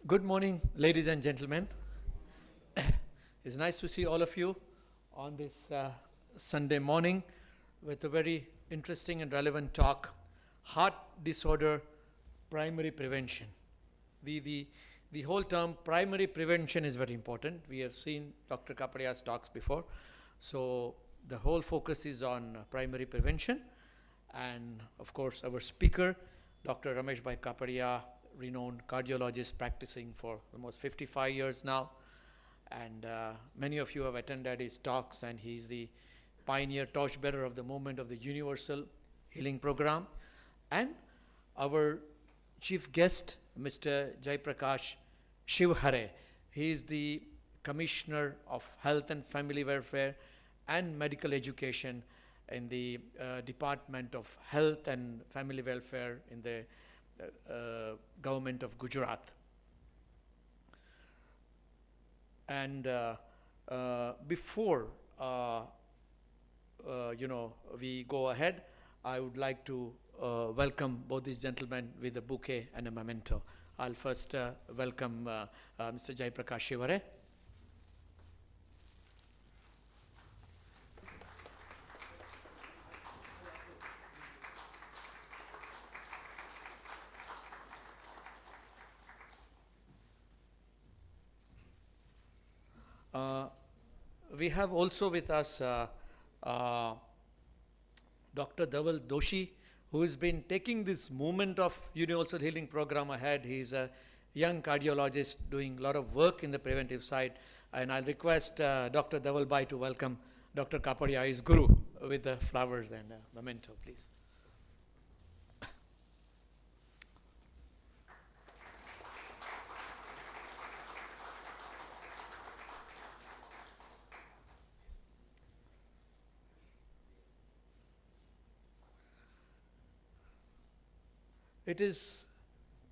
Good morning, ladies and gentlemen. It's nice to see all of you on this Sunday morning with a very interesting and relevant talk, heart disorder, primary prevention. The whole term primary prevention is very important. We have seen Dr. Kapadia's talks before. So the whole focus is on primary prevention. And of course, our speaker, Dr. Ramesh Kapadia, renowned cardiologist practicing for almost 55 years now. And many of you have attended his talks, and he's the pioneer torchbearer of the movement of the Universal Healing Program. And our chief guest, Mr. Jaiprakash Shivhare. He is the Commissioner of Health and Family Welfare and Medical Education in the Department of Health and Family Welfare in the government of Gujarat. And before we go ahead, I would like to welcome both these gentlemen with a bouquet and a memento. I'll first welcome Mr. Jaiprakash Shivhare. We have also with us Dr. Dhaval Doshi, who has been taking this movement of Universal Healing Program ahead. He's a young cardiologist doing a lot of work in the preventive side. And I'll request Dr. Dhaval Bhai to welcome Dr. Kapadia, his guru, with the flowers and memento, please. It is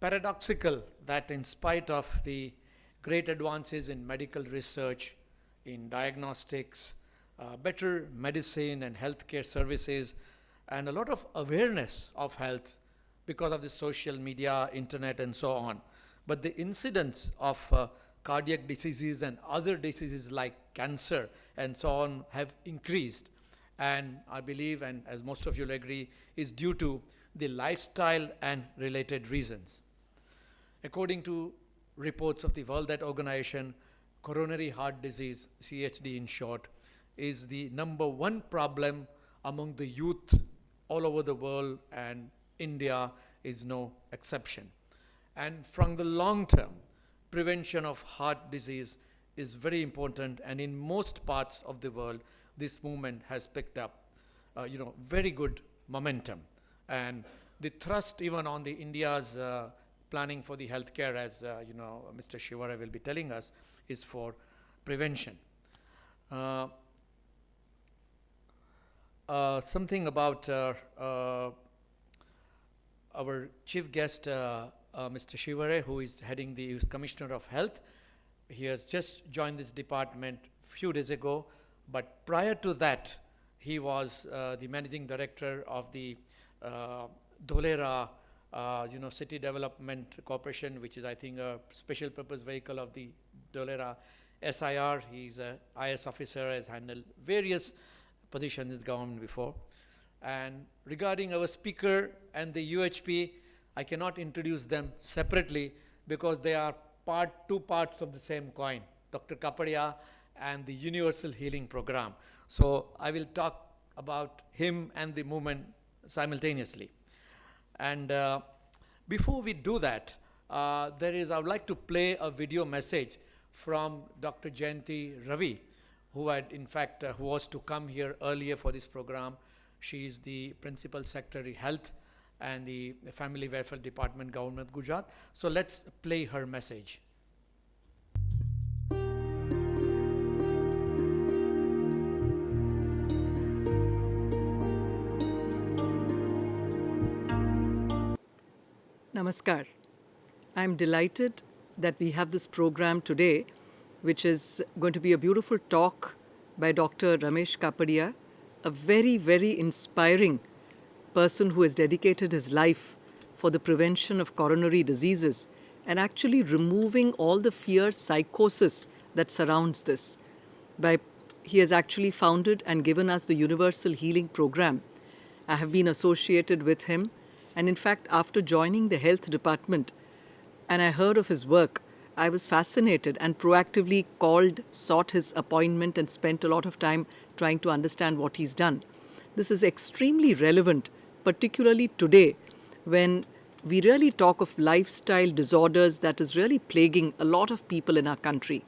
paradoxical that in spite of the great advances in medical research, in diagnostics, better medicine and healthcare services, and a lot of awareness of health because of the social media, internet, and so on, but the incidence of cardiac diseases and other diseases like cancer and so on have increased. And I believe, and as most of you will agree, is due to the lifestyle and related reasons. According to reports of the World Health Organization, coronary heart disease, CHD in short, is the #1 problem among the youth all over the world, and India is no exception. And from the long term, prevention of heart disease is very important, and in most parts of the world, this movement has picked up very good momentum. And the thrust even on the India's planning for the healthcare, as Mr. Shivhare will be telling us, is for prevention. Something about our chief guest, Mr. Shivhare, who is heading the Commissioner of Health. He has just joined this department a few days ago, but prior to that, he was the managing director of the Dholera, City Development Corporation, which is, I think, a special purpose vehicle of the Dholera SIR. He's an IS officer, has handled various positions in the government before. And regarding our speaker and the UHP, I cannot introduce them separately because they are two parts of the same coin, Dr. Kapadia and the Universal Healing Program. So I will talk about him and the movement simultaneously. And before we do that, I would like to play a video message from Dr. Jayanti Ravi, who was to come here earlier for this program. She is the Principal Secretary Health and the Family Welfare Department, Government Gujarat. So let's play her message. Namaskar. I'm delighted that we have this program today, which is going to be a beautiful talk by Dr. Ramesh Kapadia, a very, very inspiring person who has dedicated his life for the prevention of coronary diseases and actually removing all the fear psychosis that surrounds this. By He has actually founded and given us the Universal Healing Program. I have been associated with him, and in fact, after joining the health department and I heard of his work, I was fascinated and proactively called, sought his appointment, and spent a lot of time trying to understand what he's done. This is extremely relevant, particularly today, when we really talk of lifestyle disorders that is really plaguing a lot of people in our country.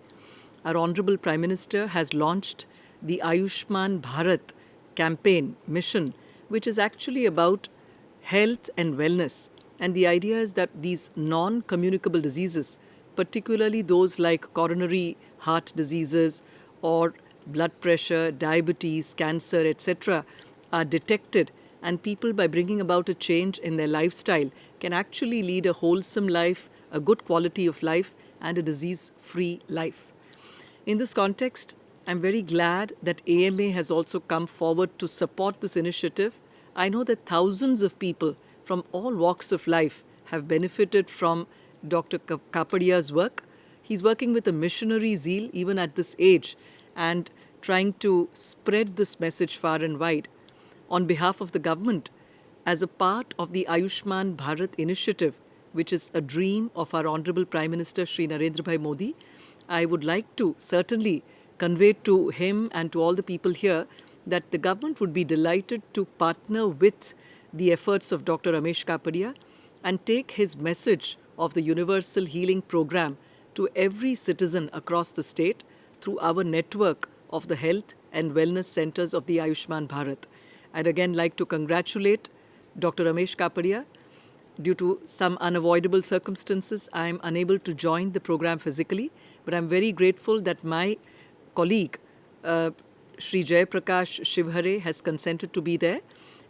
Our Honorable Prime Minister has launched the Ayushman Bharat campaign mission, which is actually about health and wellness. And the idea is that these non-communicable diseases, particularly those like coronary heart diseases or blood pressure, diabetes, cancer, etc., are detected, and people, by bringing about a change in their lifestyle, can actually lead a wholesome life, a good quality of life, and a disease-free life. In this context, I'm very glad that AMA has also come forward to support this initiative. I know that thousands of people from all walks of life have benefited from Dr. Kapadia's work. He's working with a missionary zeal even at this age and trying to spread this message far and wide. On behalf of the government, as a part of the Ayushman Bharat initiative, which is a dream of our Honorable Prime Minister Shri Narendra Bhai Modi, I would like to certainly convey to him and to all the people here that the government would be delighted to partner with the efforts of Dr. Ramesh Kapadia and take his message of the Universal Healing Program to every citizen across the state through our network of the health and wellness centers of the Ayushman Bharat. I'd again like to congratulate Dr. Ramesh Kapadia. Due to some unavoidable circumstances, I am unable to join the program physically, but I'm very grateful that my colleague, Shri Jayaprakash Shivhare, has consented to be there.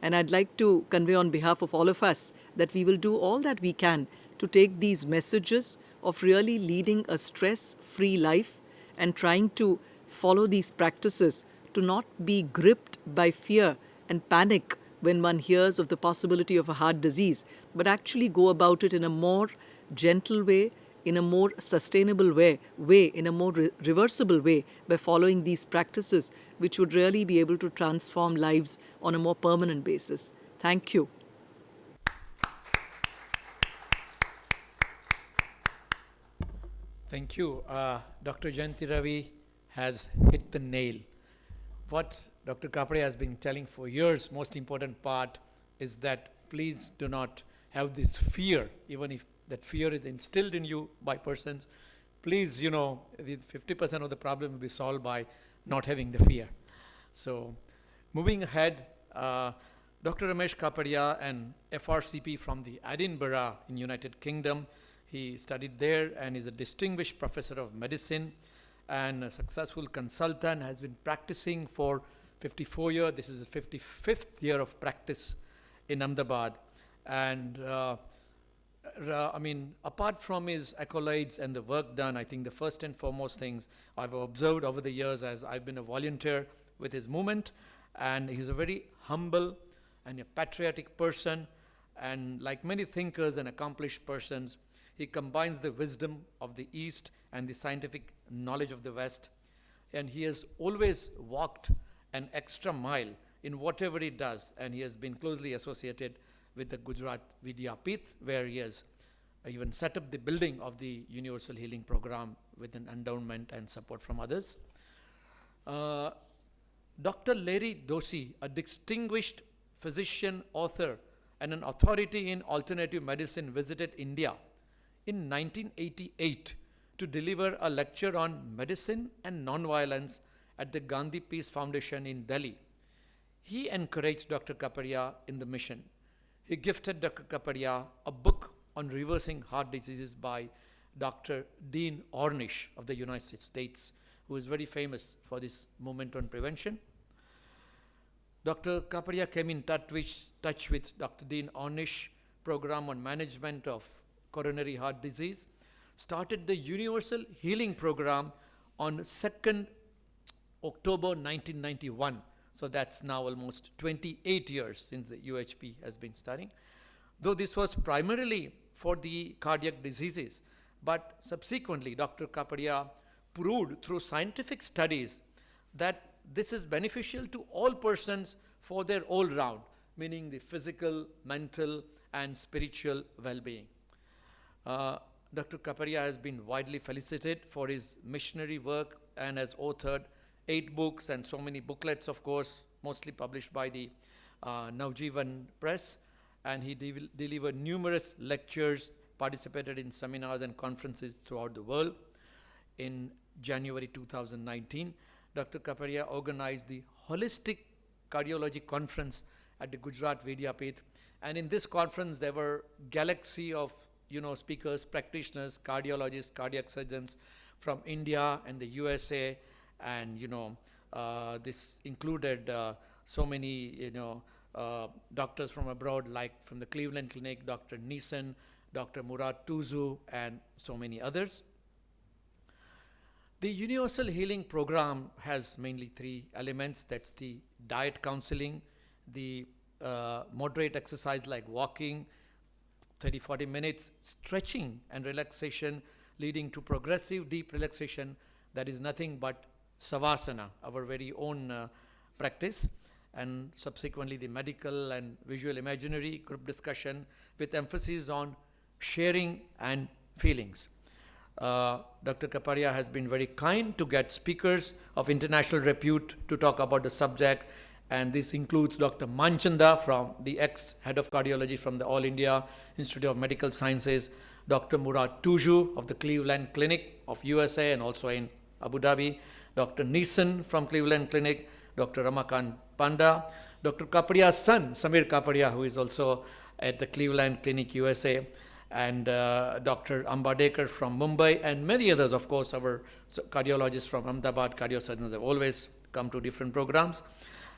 And I'd like to convey on behalf of all of us that we will do all that we can to take these messages of really leading a stress-free life and trying to follow these practices to not be gripped by fear and panic when one hears of the possibility of a heart disease, but actually go about it in a more gentle way, in a more sustainable way, in a more reversible way, by following these practices, which would really be able to transform lives on a more permanent basis. Thank you. Thank you. Dr. Jayanti Ravi has hit the nail. What Dr. Kapadia has been telling for years, most important part is that please do not have this fear, even if that fear is instilled in you by persons. Please, the 50% of the problem will be solved by not having the fear. So, moving ahead, Dr. Ramesh Kapadia, an FRCP from the Edinburgh in United Kingdom. He studied there and is a distinguished professor of medicine and a successful consultant, has been practicing for 54 years. This is the 55th year of practice in Ahmedabad. And apart from his accolades and the work done, I think the first and foremost things I've observed over the years as I've been a volunteer with his movement, and he's a very humble and a patriotic person, and like many thinkers and accomplished persons, he combines the wisdom of the East and the scientific knowledge of the West, and he has always walked an extra mile in whatever he does, and he has been closely associated with the Gujarat Vidyapith, where he has even set up the building of the Universal Healing Program with an endowment and support from others. Dr. Larry Doshi, a distinguished physician, author, and an authority in alternative medicine, visited India in 1988 to deliver a lecture on medicine and non-violence at the Gandhi Peace Foundation in Delhi. He encouraged Dr. Kapadia in the mission. He gifted Dr. Kapadia a book on reversing heart diseases by Dr. Dean Ornish of the United States, who is very famous for this movement on prevention. Dr. Kapadia came in touch with Dr. Dean Ornish program on management of coronary heart disease, started the Universal Healing Program on 2nd October 1991. So that's now almost 28 years since the UHP has been starting. Though this was primarily for the cardiac diseases, But subsequently, Dr. Kapadia proved through scientific studies that this is beneficial to all persons for their all round, meaning the physical, mental, and spiritual well being. Dr. Kapadia has been widely felicitated for his missionary work and has authored 8 books and so many booklets, of course, mostly published by the Navjivan Press. And he delivered numerous lectures, participated in seminars and conferences throughout the world. In January 2019, Dr. Kapadia organized the Holistic Cardiology Conference at the Gujarat Vidyapith. And in this conference, there were galaxy of speakers, practitioners, cardiologists, cardiac surgeons from India and the USA, and this included so many doctors from abroad, like from the Cleveland Clinic, Dr. Neeson, Dr. Murad Tuzu, and so many others. The Universal Healing Program has mainly 3 elements. That's the diet counseling, the moderate exercise like walking, 30-40 minutes, stretching and relaxation, leading to progressive deep relaxation. That is nothing but Savasana, our very own practice. And subsequently the medical and visual imaginary group discussion with emphasis on sharing and feelings. Dr. Kapadia has been very kind to get speakers of international repute to talk about the subject, and this includes Dr. Manchanda, from the ex-head of cardiology from the All India Institute of Medical Sciences, Dr. Murad Tuju of the Cleveland Clinic of USA and also in Abu Dhabi, Dr. Neeson from Cleveland Clinic, Dr. Ramakant Panda, Dr. Kapadia's son, Samir Kapadia, who is also at the Cleveland Clinic USA, and Dr. Ambadekar from Mumbai, and many others. Of course, our cardiologists from Ahmedabad, cardiosurgeons, have always come to different programs.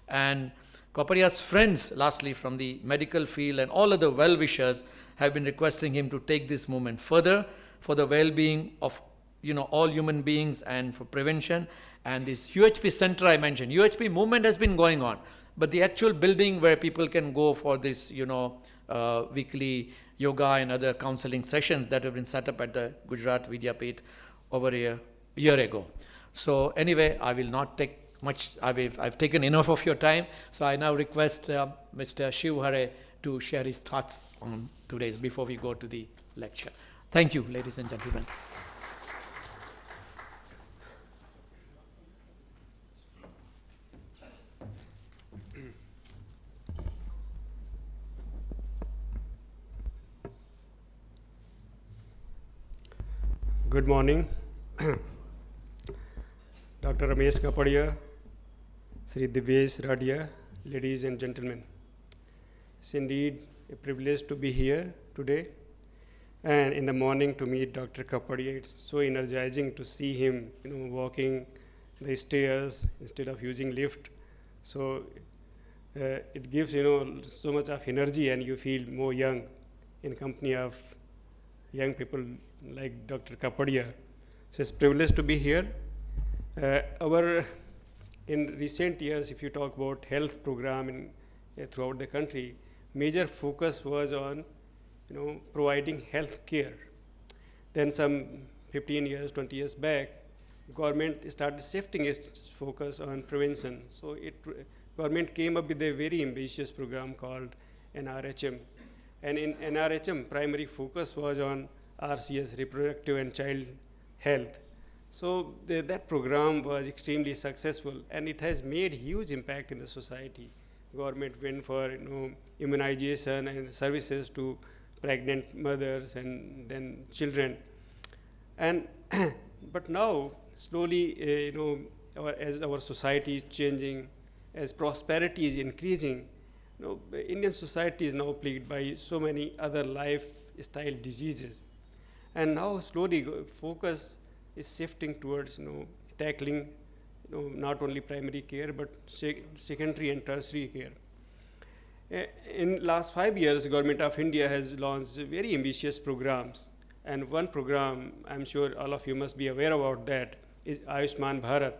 And Kapadia's friends, lastly, from the medical field and all other well-wishers have been requesting him to take this movement further for the well-being of all human beings and for prevention. And this UHP center I mentioned, UHP movement has been going on, but the actual building where people can go for this weekly yoga and other counseling sessions that have been set up at the Gujarat Vidyapith over a year ago. So anyway, I will not take much, I've taken enough of your time, so I now request Mr. Shiv Hare to share his thoughts on today's, before we go to the lecture. Thank you, ladies and gentlemen. Good morning, Dr. Ramesh Kapadia, Sri Divyesh Radia, ladies and gentlemen. It's indeed a privilege to be here today, and in the morning to meet Dr. Kapadia. It's so energizing to see him, walking the stairs instead of using lift. So it gives, so much of energy, and you feel more young in company of young people like Dr. Kapadia. So it's a privilege to be here. In recent years, if you talk about health program throughout the country, major focus was on providing health care. Then some 15 years, 20 years back, government started shifting its focus on prevention. So government came up with a very ambitious program called NRHM. And in NRHM, primary focus was on RCS, reproductive and child health. So that program was extremely successful, and it has made huge impact in the society. Government went for immunization and services to pregnant mothers and then children. And but now slowly, as our society is changing, as prosperity is increasing, Indian society is now plagued by so many other lifestyle diseases. And now slowly focus is shifting towards tackling not only primary care but secondary and tertiary care. In last 5 years, Government of India has launched very ambitious programs, and one program I'm sure all of you must be aware about that is Ayushman Bharat.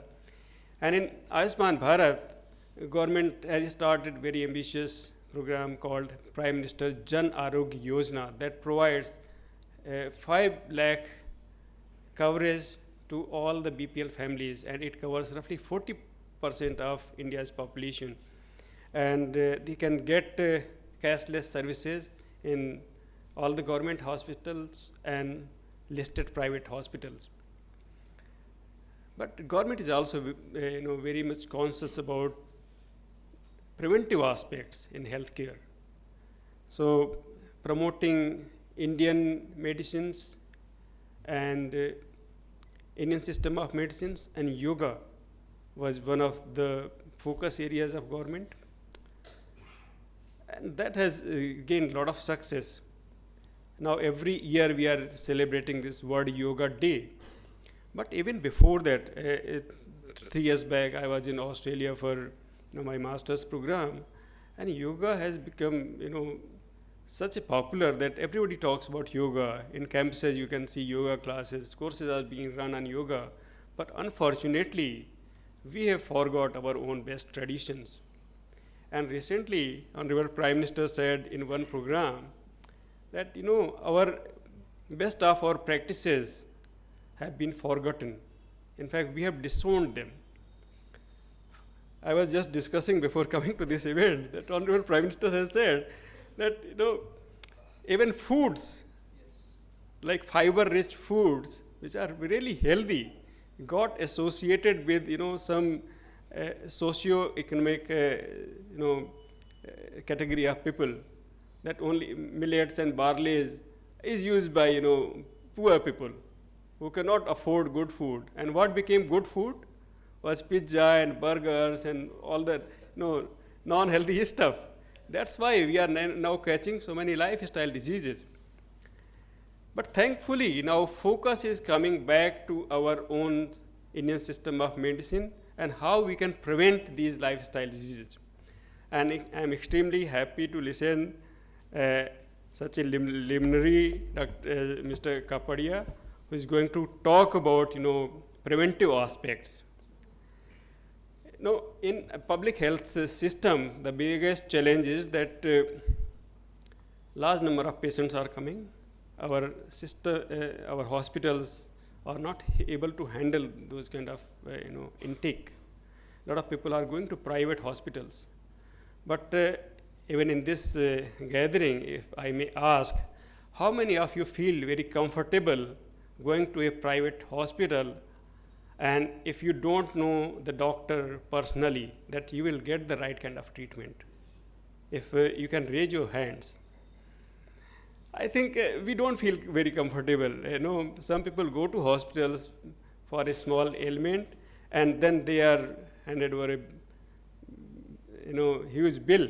And in Ayushman Bharat, government has started very ambitious program called Prime Minister Jan Arogya Yojana that provides 5 lakh coverage to all the BPL families, and it covers roughly 40% of India's population. And they can get cashless services in all the government hospitals and listed private hospitals. But the government is also very much conscious about preventive aspects in healthcare. So promoting Indian medicines and Indian system of medicines and yoga was one of the focus areas of government. And that has gained a lot of success. Now every year we are celebrating this World Yoga Day. But even before that, 3 years back, I was in Australia for my master's program, and yoga has become such a popular that everybody talks about yoga. In campuses, you can see yoga classes, courses are being run on yoga. But unfortunately, we have forgot our own best traditions. And recently, Honorable Prime Minister said in one program that our best of our practices have been forgotten. In fact, we have disowned them. I was just discussing before coming to this event that Honorable Prime Minister has said that even foods like fiber-rich foods, which are really healthy, got associated with some socio-economic category of people. That only millets and barley is used by poor people who cannot afford good food. And what became good food was pizza and burgers and all that non-healthy stuff. That's why we are now catching so many lifestyle diseases. But thankfully, now focus is coming back to our own Indian system of medicine and how we can prevent these lifestyle diseases. And I'm extremely happy to listen such a luminary, Mr. Kapadia, who is going to talk about preventive aspects. In a public health system, the biggest challenge is that large number of patients are coming. Our hospitals are not able to handle those kind of intake. A lot of people are going to private hospitals. But even in this gathering, if I may ask, how many of you feel very comfortable going to a private hospital, and if you don't know the doctor personally, that you will get the right kind of treatment? If you can raise your hands. I think we don't feel very comfortable. Some people go to hospitals for a small ailment, and then they are handed over a huge bill.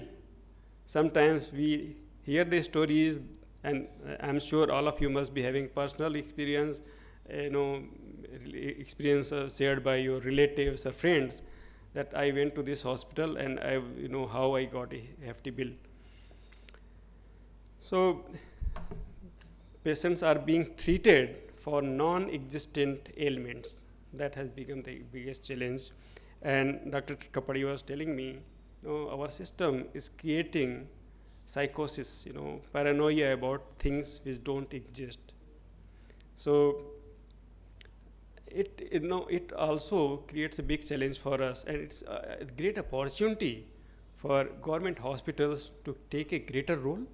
Sometimes we hear the stories, and I'm sure all of you must be having personal experience, experience shared by your relatives or friends, that I went to this hospital and how I got a hefty bill. So patients are being treated for non-existent ailments. That has become the biggest challenge. And Dr. Kapadia was telling me, our system is creating psychosis, paranoia about things which don't exist. So it also creates a big challenge for us, and it's a great opportunity for government hospitals to take a greater role,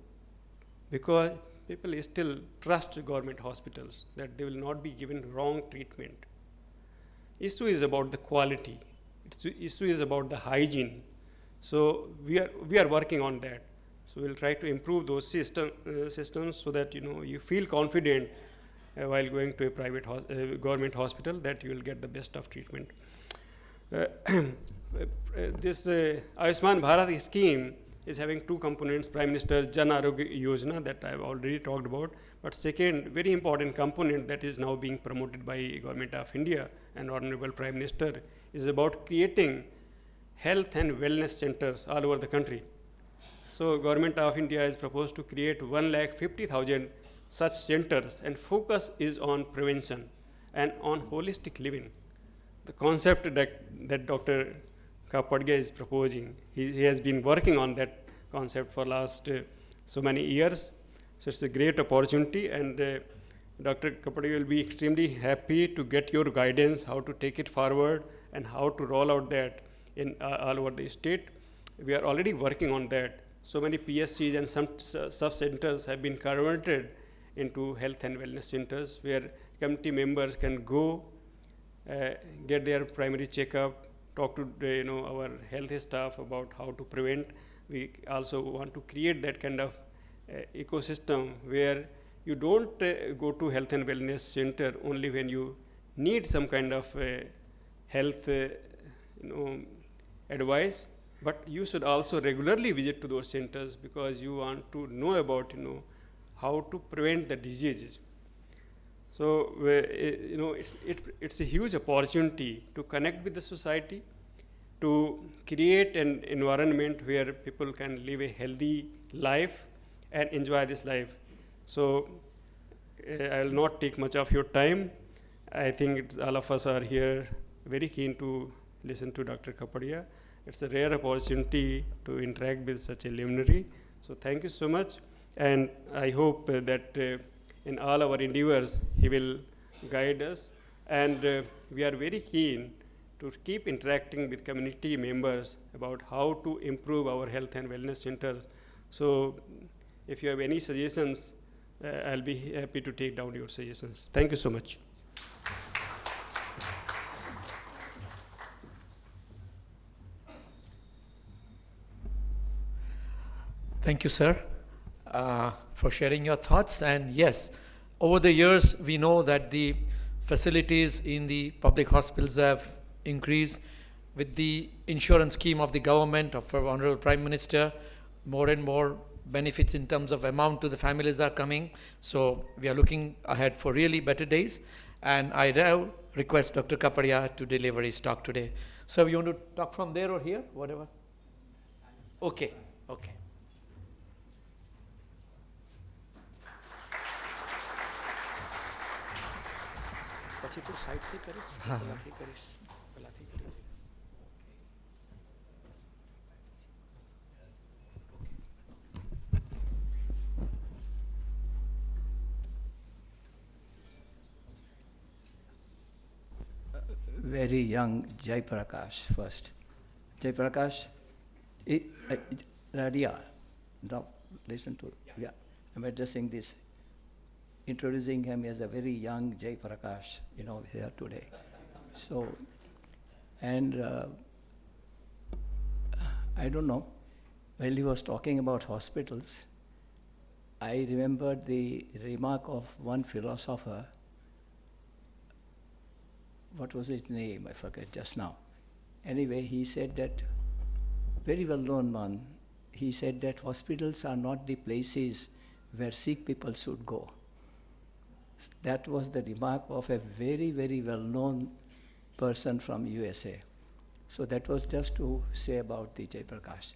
because people still trust government hospitals that they will not be given wrong treatment. Issue is about the quality. Issue is about the hygiene. So we are working on that. So we'll try to improve those systems so that you feel confident while going to a private government hospital that you will get the best of treatment. This Ayushman Bharat scheme is having two components: Prime Minister Jan Arogya Yojana that I've already talked about, but second very important component that is now being promoted by Government of India and Honorable Prime Minister is about creating health and wellness centers all over the country. So Government of India is proposed to create 150,000 such centers, and focus is on prevention and on holistic living. The concept that Dr. Kapadia is proposing, he has been working on that concept for last so many years. So it's a great opportunity, and Dr. Kapadia will be extremely happy to get your guidance how to take it forward and how to roll out that in all over the state. We are already working on that. So many PSCs and some sub-centers have been converted into health and wellness centers where community members can go, get their primary checkup, talk to our health staff about how to prevent. We also want to create that kind of ecosystem where you don't go to health and wellness center only when you need some kind of health advice, but you should also regularly visit to those centers because you want to know about how to prevent the diseases. So it's a huge opportunity to connect with the society, to create an environment where people can live a healthy life and enjoy this life. So I will not take much of your time. I think all of us are here very keen to listen to Dr. Kapadia. It's a rare opportunity to interact with such a luminary. So thank you so much. And I hope that in all our endeavors, he will guide us. And we are very keen to keep interacting with community members about how to improve our health and wellness centers. So if you have any suggestions, I'll be happy to take down your suggestions. Thank you so much. Thank you, sir, for sharing your thoughts. And yes, over the years, we know that the facilities in the public hospitals have increased with the insurance scheme of the government of our Honorable Prime Minister. More and more benefits in terms of amount to the families are coming. So we are looking ahead for really better days. And I now request Dr. Kapadia to deliver his talk today. So you want to talk from there or here? Whatever. Okay. Okay. પછી તું સાઈડથી કરીશ પેલાથી કરીશ પેલાથી કરીશ Very young Jai Prakash first. Jai Prakash, Radia, now listen to, yeah, I'm addressing this, introducing him as a very young Jai Prakash, here today. So, and I don't know, while he was talking about hospitals, I remembered the remark of one philosopher. What was his name? I forget just now. Anyway, he said that, very well-known one, he said that hospitals are not the places where sick people should go. That was the remark of a very, very well-known person from USA. So that was just to say about the Jai Prakash.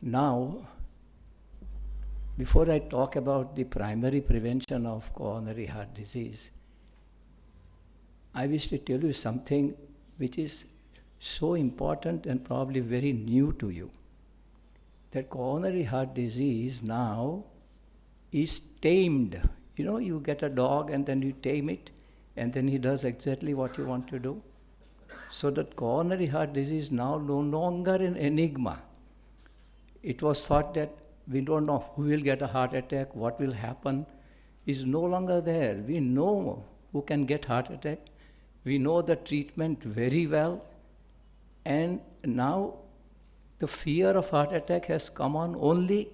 Now, before I talk about the primary prevention of coronary heart disease, I wish to tell you something which is so important and probably very new to you. That coronary heart disease now is tamed. You get a dog and then you tame it, and then he does exactly what you want to do. So that coronary heart disease now no longer an enigma. It was thought that we don't know who will get a heart attack, what will happen, is no longer there. We know who can get heart attack. We know the treatment very well, and now the fear of heart attack has come on only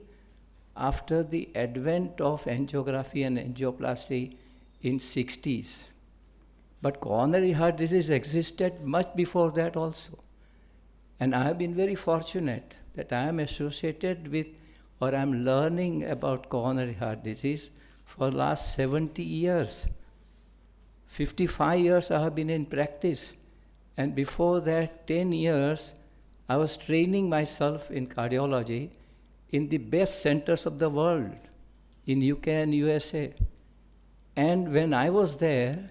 after the advent of angiography and angioplasty in 60s. But coronary heart disease existed much before that also. And I have been very fortunate that I am associated with, or I am learning about coronary heart disease for the last 70 years. 55 years I have been in practice, and before that 10 years I was training myself in cardiology in the best centers of the world, in UK and USA. And when I was there,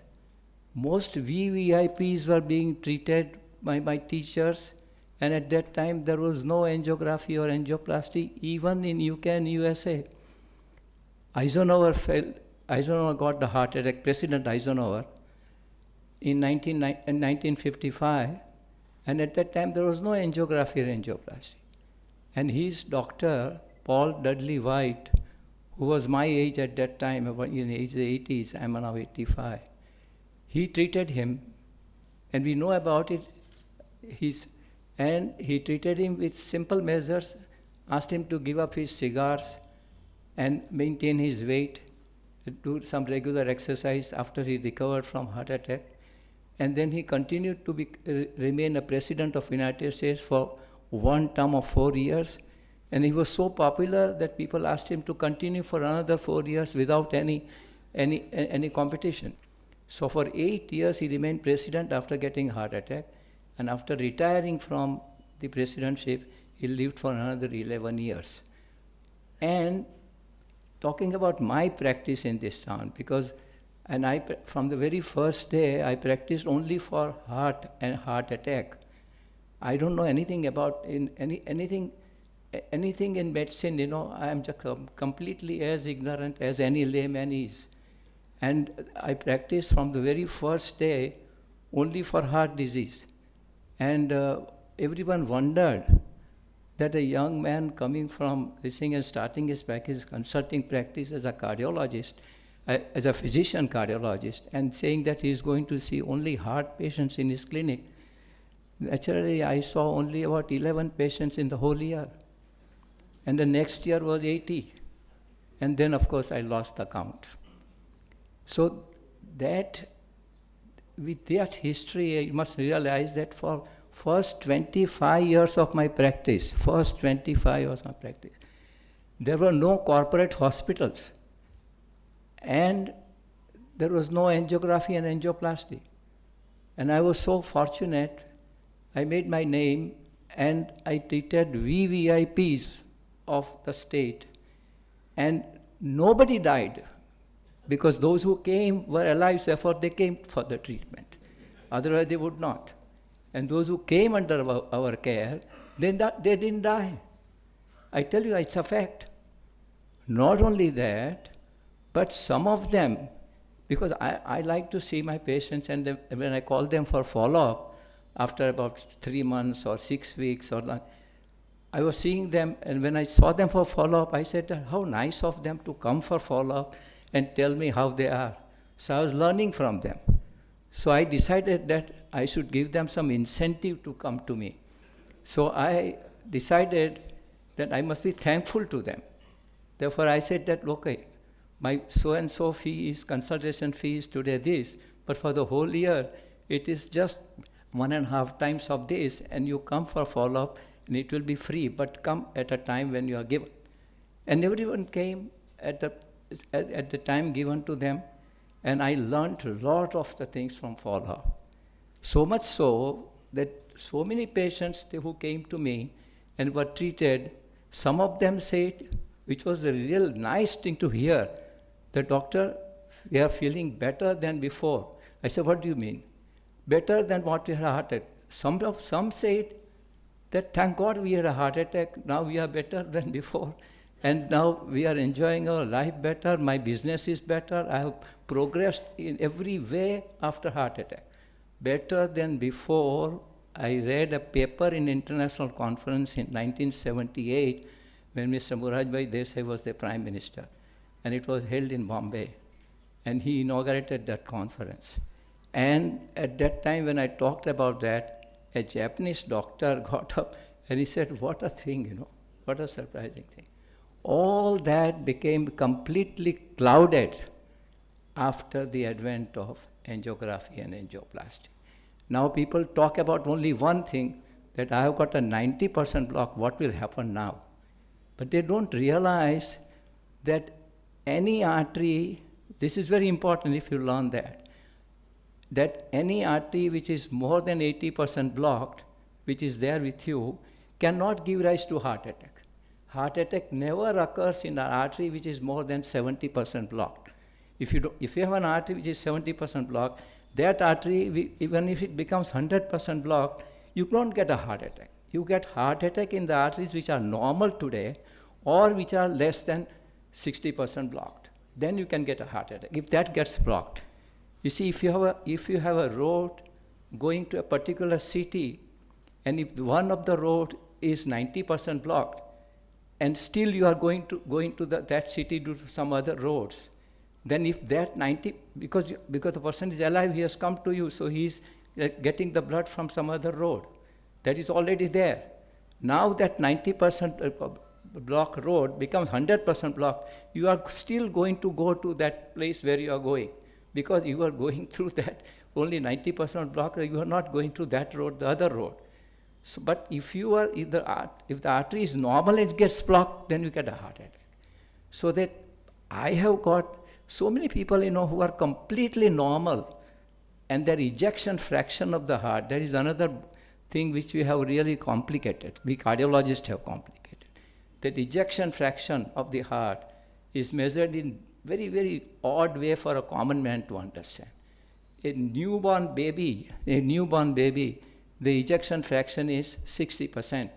most VVIPs were being treated by my teachers, and at that time there was no angiography or angioplasty even in UK and USA. Eisenhower got the heart attack, President Eisenhower, in 1955, and at that time there was no angiography or angioplasty. And his doctor, Paul Dudley White, who was my age at that time, in the age of the 80s, I'm now 85, he treated him, and we know about it. And he treated him with simple measures, asked him to give up his cigars and maintain his weight, do some regular exercise after he recovered from heart attack. And then he continued to remain a president of United States for one term of 4 years. And he was so popular that people asked him to continue for another 4 years without any competition. So for 8 years he remained president after getting heart attack. And after retiring from the presidentship, he lived for another 11 years. And talking about my practice in this town, because from the very first day, I practiced only for heart and heart attack. I don't know anything about anything in medicine. I am just completely as ignorant as any layman is. And I practiced from the very first day only for heart disease. And everyone wondered that a young man coming from listening and starting his practice, consulting practice as a cardiologist, as a physician cardiologist, and saying that he is going to see only heart patients in his clinic. Naturally, I saw only about 11 patients in the whole year. And the next year was 80. And then, of course, I lost the count. So with that history, you must realize that for first 25 years of my practice, there were no corporate hospitals. And there was no angiography and angioplasty. And I was so fortunate, I made my name and I treated VVIPs of the state. And nobody died, because those who came were alive, therefore they came for the treatment. Otherwise they would not. And those who came under our care, they didn't die. I tell you, it's a fact. Not only that, but some of them, because I like to see my patients, and when I call them for follow-up, after about 3 months or 6 weeks or like, I was seeing them, and when I saw them for follow-up, I said, how nice of them to come for follow-up and tell me how they are. So I was learning from them. So I decided that I should give them some incentive to come to me. So I decided that I must be thankful to them. Therefore I said that, okay, my so-and-so consultation fee is today this, but for the whole year, it is just 1.5 times of this, and you come for follow-up, and it will be free, but come at a time when you are given. And everyone came at the time given to them, and I learned a lot of the things from follow-up. So much so that so many patients who came to me and were treated, some of them said, which was a real nice thing to hear, the doctor, we are feeling better than before. I said, what do you mean? Better than what we had a heart attack. Some said that thank God we had a heart attack, now we are better than before. And now we are enjoying our life better, my business is better, I have progressed in every way after heart attack. Better than before. I read a paper in international conference in 1978 when Mr. Morarjibhai Desai was the Prime Minister. And it was held in Bombay. And he inaugurated that conference. And at that time when I talked about that, a Japanese doctor got up and he said, what a thing, what a surprising thing. All that became completely clouded after the advent of angiography and angioplasty. Now people talk about only one thing, that I have got a 90% block, what will happen now? But they don't realize that any artery, this is very important if you learn that any artery which is more than 80% blocked, which is there with you, cannot give rise to heart attack. Heart attack never occurs in an artery which is more than 70% blocked. If you have an artery which is 70% blocked, that artery, even if it becomes 100% blocked, you don't get a heart attack. You get heart attack in the arteries which are normal today or which are less than 60% blocked. then you can get a heart attack. If that gets blocked, you see, if you have a road going to a particular city, and if one of the road is 90% blocked, and still you are going to that city due to some other roads, then if that 90, because the person is alive, he has come to you, so he's getting the blood from some other road that is already there. Now that 90% block road becomes 100% blocked, you are still going to go to that place where you are going, because you are going through that only 90% block, you are not going to that road, the other road. So, but if the artery is normal, it gets blocked, then you get a heart attack. So that I have got so many people, who are completely normal, and their ejection fraction of the heart, that is another thing which we have really complicated. We cardiologists have complicated. That ejection fraction of the heart is measured in very, very odd way for a common man to understand. A newborn baby, the ejection fraction is 60%.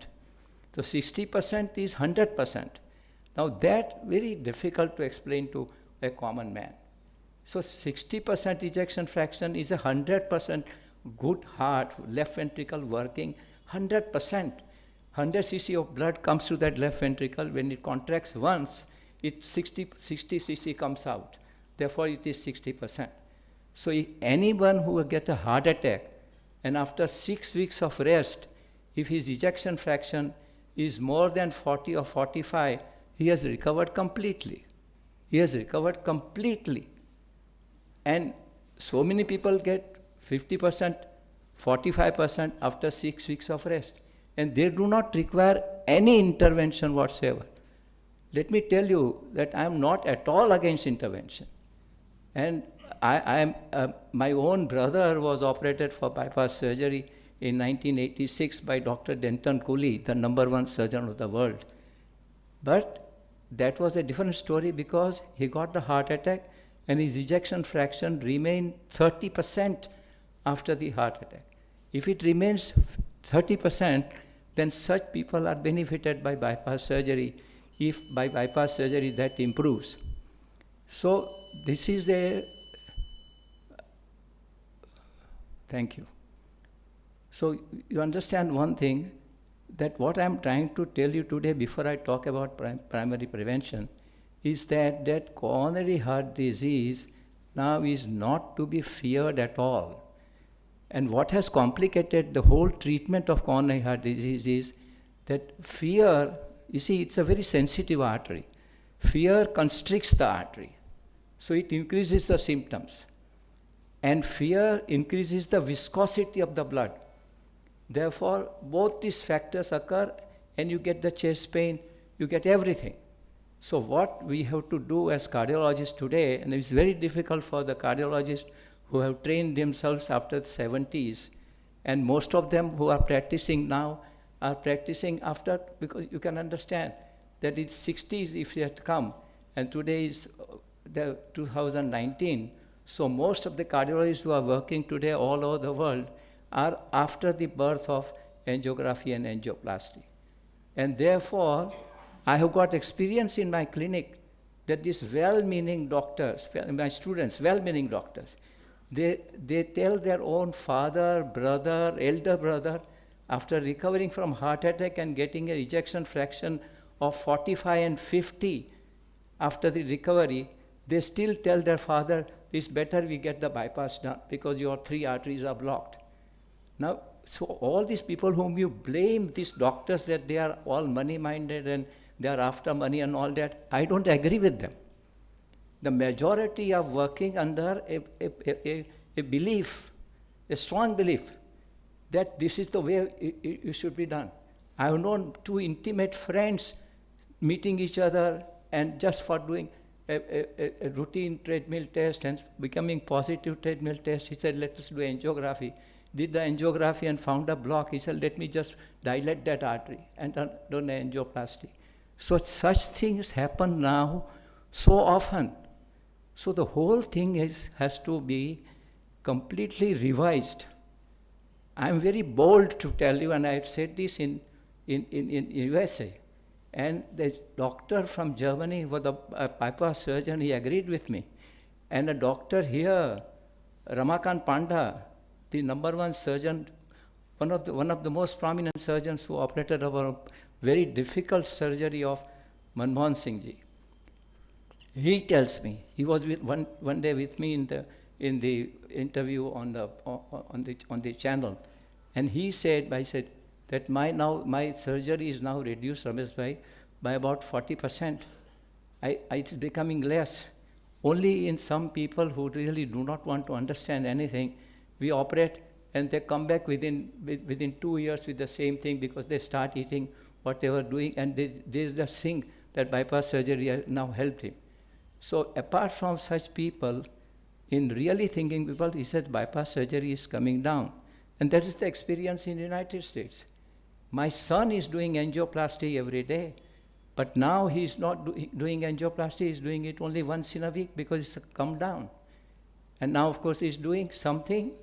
So 60% is 100%. Now that very difficult to explain to a common man. So 60% ejection fraction is 100% good heart, left ventricle working, 100%. 100 cc of blood comes to that left ventricle. When it contracts once, 60 cc comes out. Therefore it is 60%. So if anyone who will get a heart attack, and after 6 weeks of rest, if his ejection fraction is more than 40 or 45, he has recovered completely. He has recovered completely. And so many people get 50%, 45% after 6 weeks of rest. And they do not require any intervention whatsoever. Let me tell you that I am not at all against intervention. And my own brother was operated for bypass surgery in 1986 by Dr. Denton Cooley, the #1 surgeon of the world. But that was a different story, because he got the heart attack and his ejection fraction remained 30% after the heart attack. If it remains 30%, then such people are benefited by bypass surgery, if by bypass surgery that improves. So this is thank you. So you understand one thing, that what I'm trying to tell you today before I talk about primary prevention is that coronary heart disease now is not to be feared at all. And what has complicated the whole treatment of coronary heart disease is that fear, you see, it's a very sensitive artery. Fear constricts the artery, so it increases the symptoms. And fear increases the viscosity of the blood. Therefore, both these factors occur, and you get the chest pain, you get everything. So what we have to do as cardiologists today, and it's very difficult for the cardiologists who have trained themselves after the 70s, and most of them who are practicing now are practicing after, because you can understand that in 60s if they had come, and today is the 2019, so most of the cardiologists who are working today all over the world are after the birth of angiography and angioplasty. And therefore, I have got experience in my clinic that these well-meaning doctors, my students, well-meaning doctors, they tell their own father, brother, elder brother, after recovering from heart attack and getting an ejection fraction of 45 and 50 after the recovery, they still tell their father, it's better we get the bypass done because your 3 arteries are blocked. Now, so all these people whom you blame, these doctors, that they are all money-minded and they are after money and all that, I don't agree with them. The majority are working under a belief, a strong belief, that this is the way it should be done. I have known 2 intimate friends meeting each other and just for doing a routine treadmill test and becoming positive treadmill test, he said, let us do angiography. Did the angiography and found a block. He said, let me just dilate that artery and done an angioplasty. So such things happen now so often. So the whole thing has to be completely revised. I am very bold to tell you, and I said this in USA, And the doctor from Germany was a bypass surgeon, he agreed with me. And a doctor here, Ramakant Panda, the number one surgeon, one of the most prominent surgeons who operated over a very difficult surgery of Manmohan Singh ji. He tells me, he was one day with me in the interview on the channel, and he said, I said that my surgery is now reduced, Ramesh bhai, by about 40%. It's becoming less. Only in some people who really do not want to understand anything, we operate and they come back within 2 years with the same thing because they start eating what they were doing, and they just think that bypass surgery has now helped him. So apart from such people, in really thinking people, he said bypass surgery is coming down. And that is the experience in the United States. My son is doing angioplasty every day, but now he's not doing angioplasty, he's doing it only once in a week because it's come down. And now, of course, he's doing something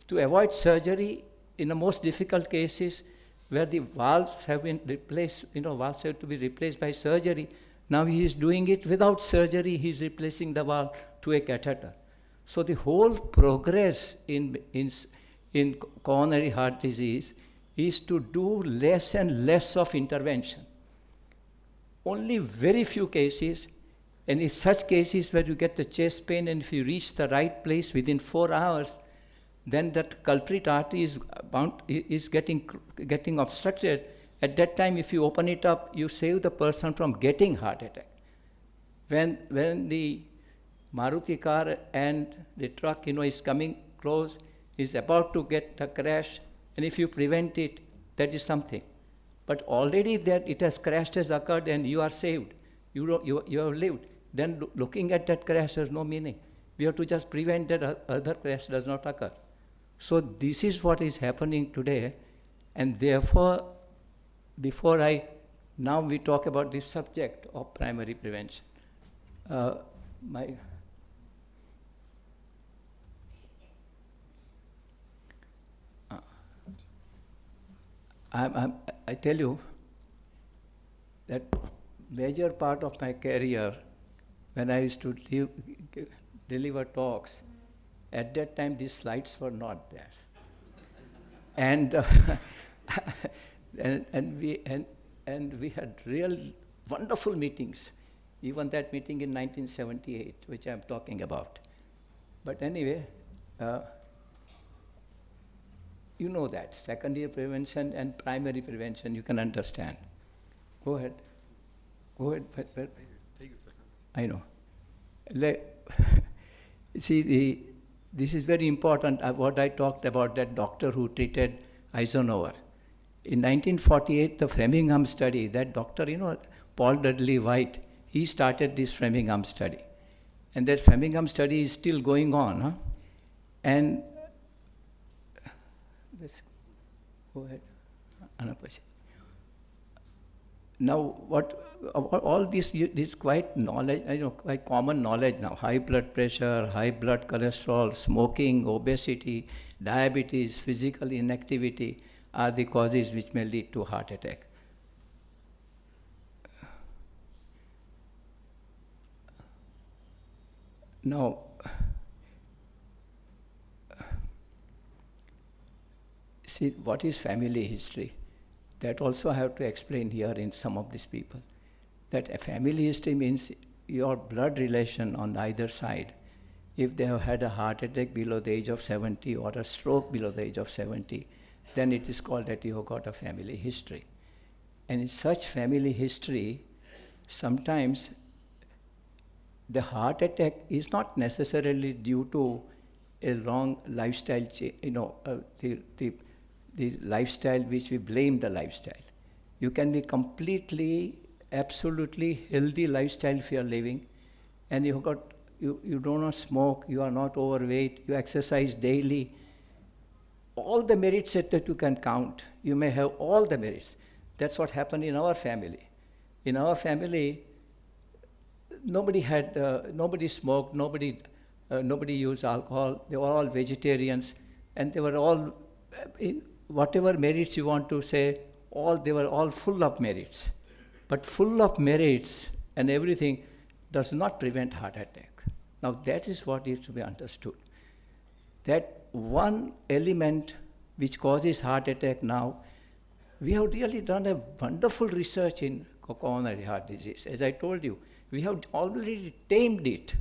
to avoid surgery in the most difficult cases where the valves have been replaced, valves have to be replaced by surgery. Now he is doing it without surgery, he's replacing the valve to a catheter. So the whole progress in coronary heart disease is to do less and less of intervention. Only very few cases, and in such cases where you get the chest pain, and if you reach the right place within 4 hours, then that culprit artery is getting obstructed. At that time, if you open it up, you save the person from getting heart attack. When the Maruti car and the truck, is coming close, is about to get a crash, and if you prevent it, that is something. But already that it has crashed has occurred and you are saved. You have lived. Then looking at that crash has no meaning. We have to just prevent that other crash does not occur. So this is what is happening today, and therefore, now we talk about the subject of primary prevention. I tell you that major part of my career, when I used to deliver talks, at that time these slides were not there, and and we had real wonderful meetings, even that meeting in 1978, which I'm talking about. But anyway, you know that secondary prevention and primary prevention you can understand. Go ahead. Take a second. I know. See, this is very important. What I talked about, that doctor who treated Eisenhower. In 1948, the Framingham study, that doctor, Paul Dudley White, he started this Framingham study. And that Framingham study is still going on. Huh? And let's go ahead. Now, all this is quite knowledge, quite common knowledge now. High blood pressure, high blood cholesterol, smoking, obesity, diabetes, physical inactivity are the causes which may lead to heart attack. Now, see, what is family history? That also I have to explain here in some of these people. That a family history means your blood relation on either side. If they have had a heart attack below the age of 70 or a stroke below the age of 70, then it is called that you have got a family history. And in such family history, sometimes the heart attack is not necessarily due to a wrong lifestyle change, the lifestyle which we blame the lifestyle. You can be completely, absolutely healthy lifestyle if you are living, and you do not smoke, you are not overweight, you exercise daily. All the merits that you can count, you may have all the merits. That's what happened in our family. In our family, nobody smoked, nobody used alcohol. They were all vegetarians, and they were all, whatever merits you want to say, they were all full of merits. but full of merits and everything, does not prevent heart attack. Now that is what is to be understood. That one element which causes heart attack now, we have really done a wonderful research in coronary heart disease. As I told you, we have already tamed it.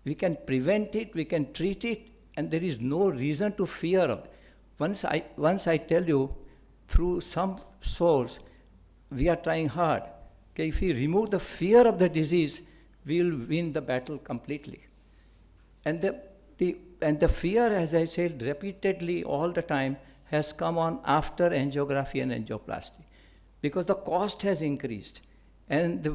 We can prevent it, we can treat it, and there is no reason to fear of it. Once I tell you, through some source, we are trying hard. Okay, if we remove the fear of the disease, we will win the battle completely. And the fear, as I said repeatedly all the time, has come on after angiography and angioplasty, because the cost has increased. And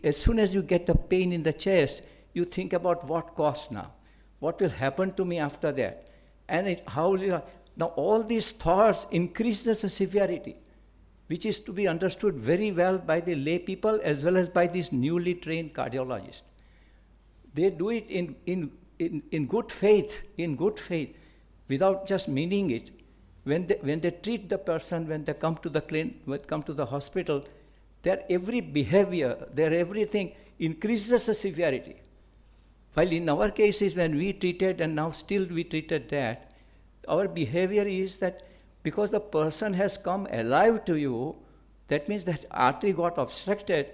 as soon as you get the pain in the chest, you think about what cost now, what will happen to me after that, and now all these thoughts increase the severity, which is to be understood very well by the lay people as well as by these newly trained cardiologists. They do it in good faith, without just meaning it. When they treat the person, when they come to the clinic, come to the hospital, their every behavior, their everything increases the severity. While in our cases, when we treated, and now still we treated that, our behavior is that because the person has come alive to you, that means that artery got obstructed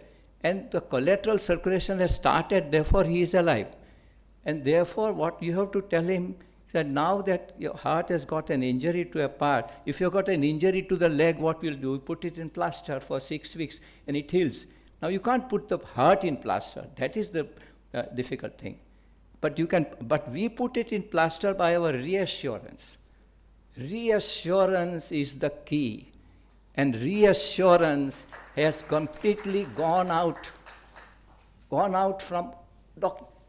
and the collateral circulation has started, therefore he is alive. And therefore what you have to tell him, that now that your heart has got an injury to a part, if you've got an injury to the leg, what we'll do, we put it in plaster for 6 weeks and it heals. Now you can't put the heart in plaster, that is the difficult thing. But we put it in plaster by our reassurance. Reassurance is the key. And reassurance has completely gone out from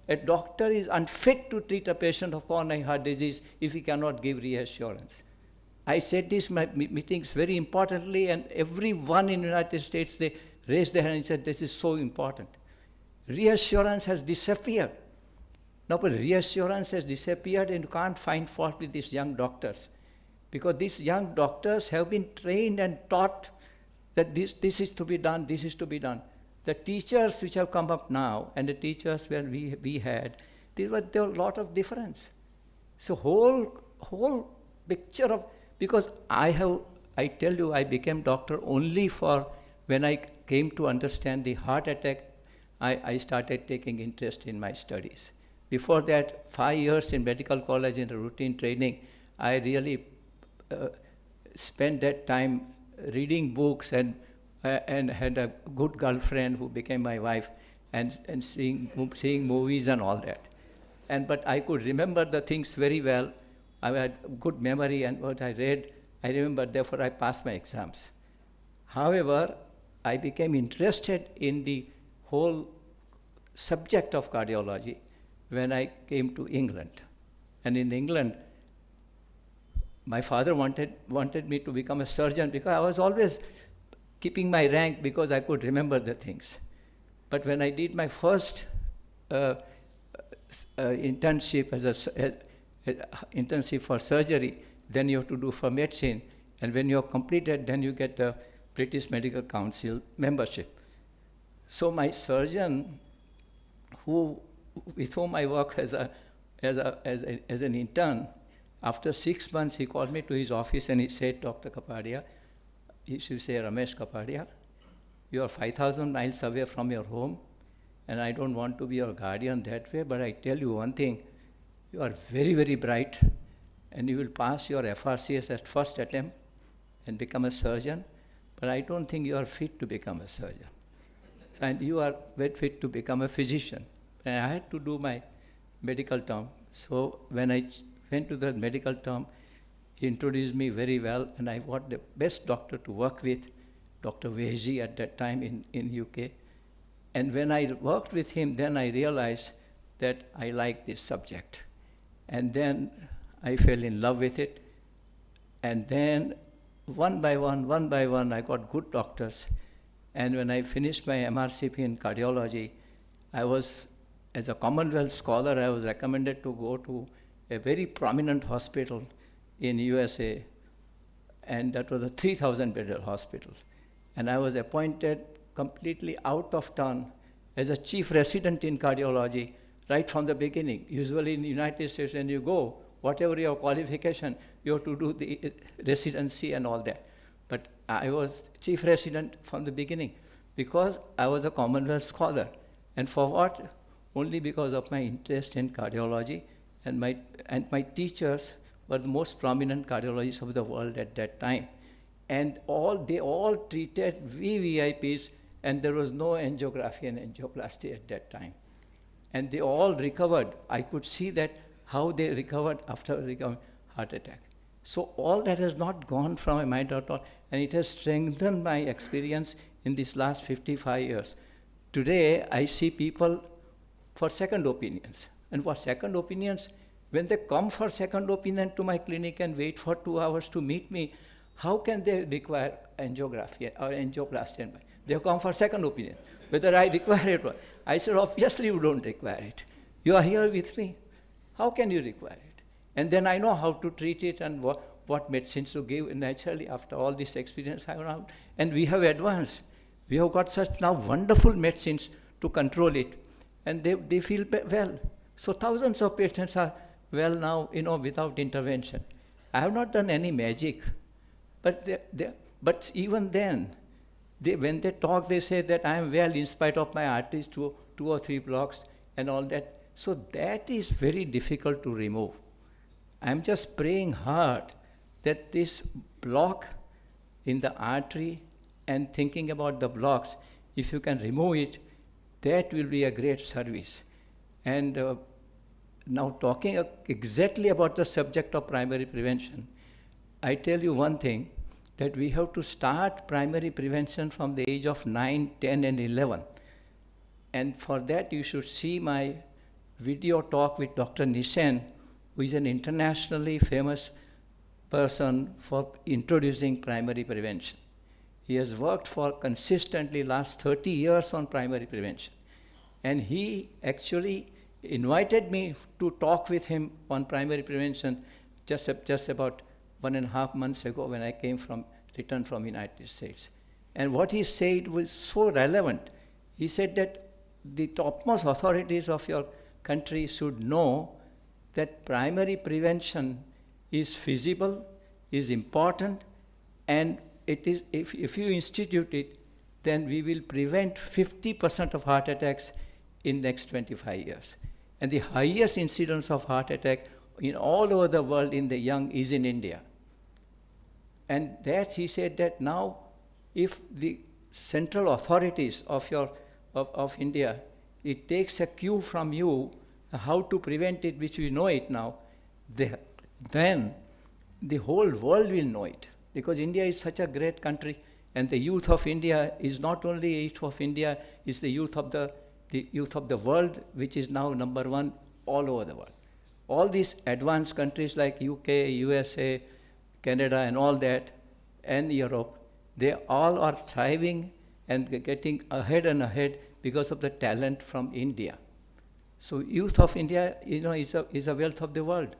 a doctor is unfit to treat a patient of coronary heart disease if he cannot give reassurance. I said this in my meetings very importantly, and everyone in the United States, they raised their hand and said, this is so important. Reassurance has disappeared. Now, but reassurance has disappeared and you can't find fault with these young doctors. Because these young doctors have been trained and taught that this is to be done, this is to be done. The teachers which have come up now and the teachers where we had, there were a lot of difference. So whole picture of, because I tell you, I became doctor only for when I came to understand the heart attack, I started taking interest in my studies. Before that, 5 years in medical college in a routine training, I really spent that time reading books and had a good girlfriend who became my wife and seeing movies and all that. But I could remember the things very well. I had good memory, and what I read, I remember, therefore I passed my exams. However, I became interested in the whole subject of cardiology when I came to England. And in England, my father wanted me to become a surgeon because I was always keeping my rank because I could remember the things. But when I did my first internship internship for surgery, then you have to do for medicine, and when you have completed, then you get the British Medical Council membership. So my surgeon, with whom I worked as an intern, after 6 months he called me to his office and he said, Dr. Kapadia, he used to say, Ramesh Kapadia, you are 5,000 miles away from your home, and I don't want to be your guardian that way, but I tell you one thing, you are very, very bright, and you will pass your FRCS at first attempt and become a surgeon, but I don't think you are fit to become a surgeon. And you are very fit to become a physician. And I had to do my medical term. So when I went to the medical term, he introduced me very well, and I got the best doctor to work with, Dr. Veji at that time in UK. And when I worked with him, then I realized that I liked this subject. And then I fell in love with it. And then one by one, I got good doctors. And when I finished my MRCP in cardiology, I was, as a Commonwealth scholar, I was recommended to go to a very prominent hospital in USA, and that was a 3,000-bedded hospital. And I was appointed completely out of turn as a chief resident in cardiology right from the beginning. Usually in the United States, when you go, whatever your qualification, you have to do the residency and all that. But I was chief resident from the beginning because I was a Commonwealth scholar. And for what? Only because of my interest in cardiology, and my teachers were the most prominent cardiologists of the world at that time. And they all treated VVIPs, and there was no angiography and angioplasty at that time. And they all recovered. I could see that how they recovered after recovering heart attack. So all that has not gone from my mind at all, and it has strengthened my experience in these last 55 years. Today, I see people for second opinions. And for second opinions, when they come for second opinion to my clinic and wait for 2 hours to meet me, how can they require angiography or angioplasty? They have come for second opinion, whether I require it or not. I said, obviously you don't require it. You are here with me. How can you require it? And then I know how to treat it and what medicines to give naturally after all this experience I have. And we have advanced. We have got such now wonderful medicines to control it. And they feel well. So thousands of patients are well now, without intervention. I have not done any magic. But even then, when they talk, they say that I am well in spite of my arteries, two or three blocks and all that. So that is very difficult to remove. I am just praying hard that this block in the artery and thinking about the blocks, if you can remove it, that will be a great service. And now talking exactly about the subject of primary prevention, I tell you one thing, that we have to start primary prevention from the age of 9, 10, and 11. And for that, you should see my video talk with Dr. Nishen, who is an internationally famous person for introducing primary prevention. He has worked for consistently last 30 years on primary prevention. And he actually invited me to talk with him on primary prevention just about 1.5 months ago when I returned from United States. And what he said was so relevant. He said that the topmost authorities of your country should know that primary prevention is feasible, is important, and it is, if you institute it, then we will prevent 50% of heart attacks in next 25 years. And the highest incidence of heart attack in all over the world in the young is in India. And that he said that now, if the central authorities of India, it takes a cue from you how to prevent it, which we know it now, then the whole world will know it. Because India is such a great country, and the youth of India is not only youth of India, it's the youth of the world, which is now number one all over the world. All these advanced countries like UK, USA, Canada and all that, and Europe, they all are thriving and getting ahead and ahead because of the talent from India. So youth of India, is a wealth of the world.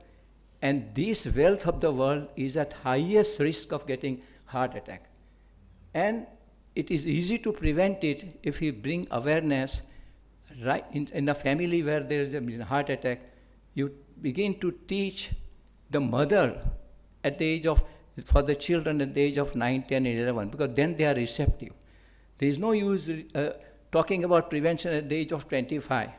And this wealth of the world is at highest risk of getting heart attack. And it is easy to prevent it if you bring awareness right in a family where there is a heart attack. You begin to teach the mother at the age of, for the children at the age of 9, 10, 11, because then they are receptive. There is no use talking about prevention at the age of 25,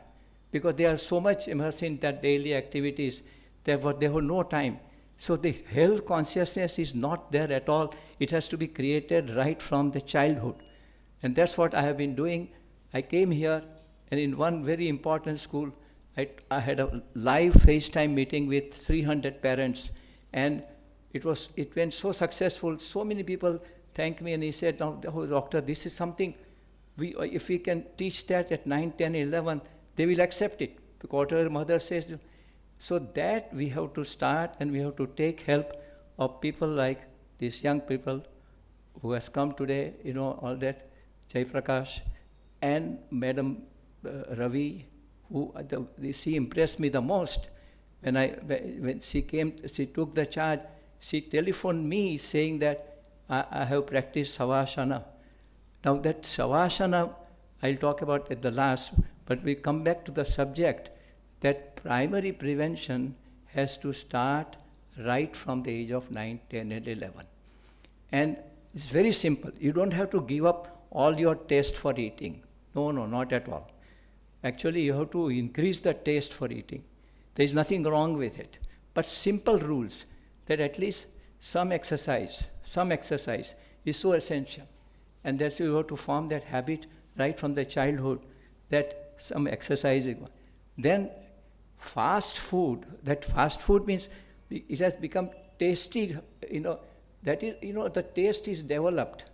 because they are so much immersed in their daily activities, they have no time. So the health consciousness is not there at all. It has to be created right from the childhood. And that's what I have been doing. I came here, and in one very important school, I had a live FaceTime meeting with 300 parents, and it went so successful. So many people thanked me, and he said, "No, doctor, this is something, if we can teach that at 9, 10, 11, they will accept it." Because whatever mother says. So that we have to start, and we have to take help of people like these young people who has come today, all that, Jai Prakash, and Madam Ravi, she impressed me the most. When she came, she took the charge, she telephoned me saying that I have practiced Savasana Now that Shavasana, I'll talk about at the last, but we come back to the subject that primary prevention has to start right from the age of 9, 10 and 11. And it's very simple. You don't have to give up all your taste for eating. No, not at all. Actually, you have to increase the taste for eating. There is nothing wrong with it. But simple rules that at least some exercise is so essential. And that's why you have to form that habit right from the childhood that some exercise is. Then fast food means it has become tasty, that is, the taste is developed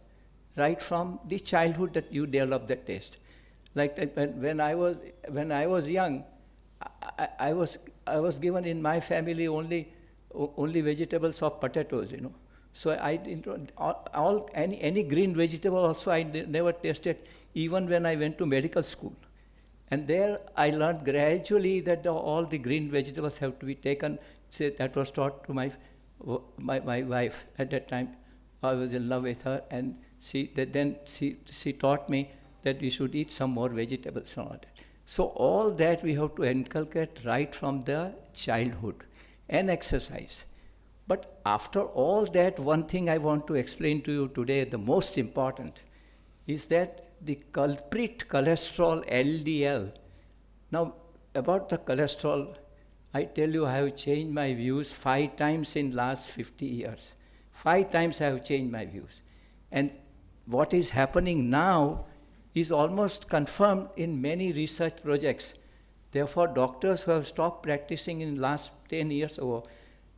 right from the childhood that you develop that taste. Like when I was young, I was given in my family only vegetables of potatoes, So I didn't any green vegetable also I never tasted, even when I went to medical school. And there I learned gradually that all the green vegetables have to be taken. That was taught to my wife at that time. I was in love with her, and she taught me that we should eat some more vegetables and all that. So all that we have to inculcate right from the childhood, and exercise. But after all that, one thing I want to explain to you today, the most important, is that the culprit cholesterol, LDL. Now, about the cholesterol, I tell you, I have changed my views 5 times in last 50 years. 5 times I have changed my views. And what is happening now is almost confirmed in many research projects. Therefore, doctors who have stopped practicing in last 10 years ago,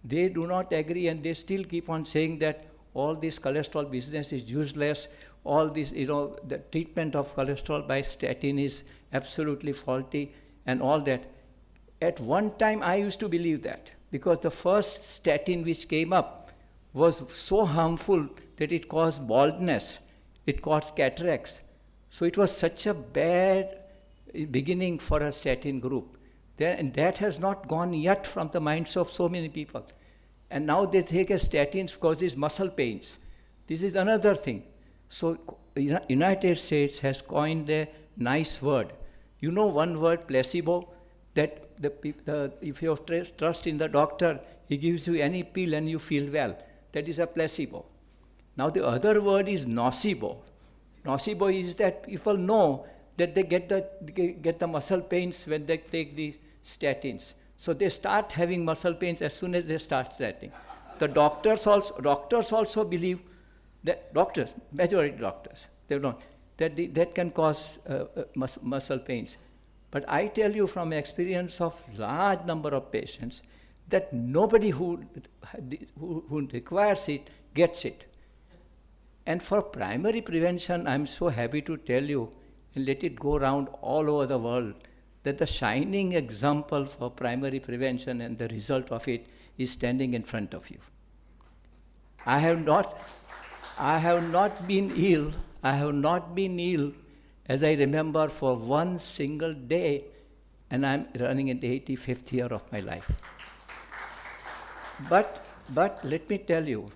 they do not agree, and they still keep on saying that all this cholesterol business is useless. All this, the treatment of cholesterol by statin is absolutely faulty and all that. At one time, I used to believe that, because the first statin which came up was so harmful that it caused baldness, it caused cataracts. So it was such a bad beginning for a statin group. And that has not gone yet from the minds of so many people. And now they take a statin causes muscle pains. This is another thing. So United States has coined a nice word. One word, placebo, that if you have trust in the doctor, he gives you any pill and you feel well. That is a placebo. Now the other word is nocebo. Nocebo is that people know that they get the muscle pains when they take the statins. So they start having muscle pains as soon as they start statin. The doctors also believe that majority doctors, they don't, that can cause muscle pains. But I tell you from experience of large number of patients that nobody who requires it gets it. And for primary prevention, I'm so happy to tell you, and let it go around all over the world, that the shining example for primary prevention and the result of it is standing in front of you. I have not been ill as I remember for one single day, and I'm running in the 85th year of my life. But let me tell you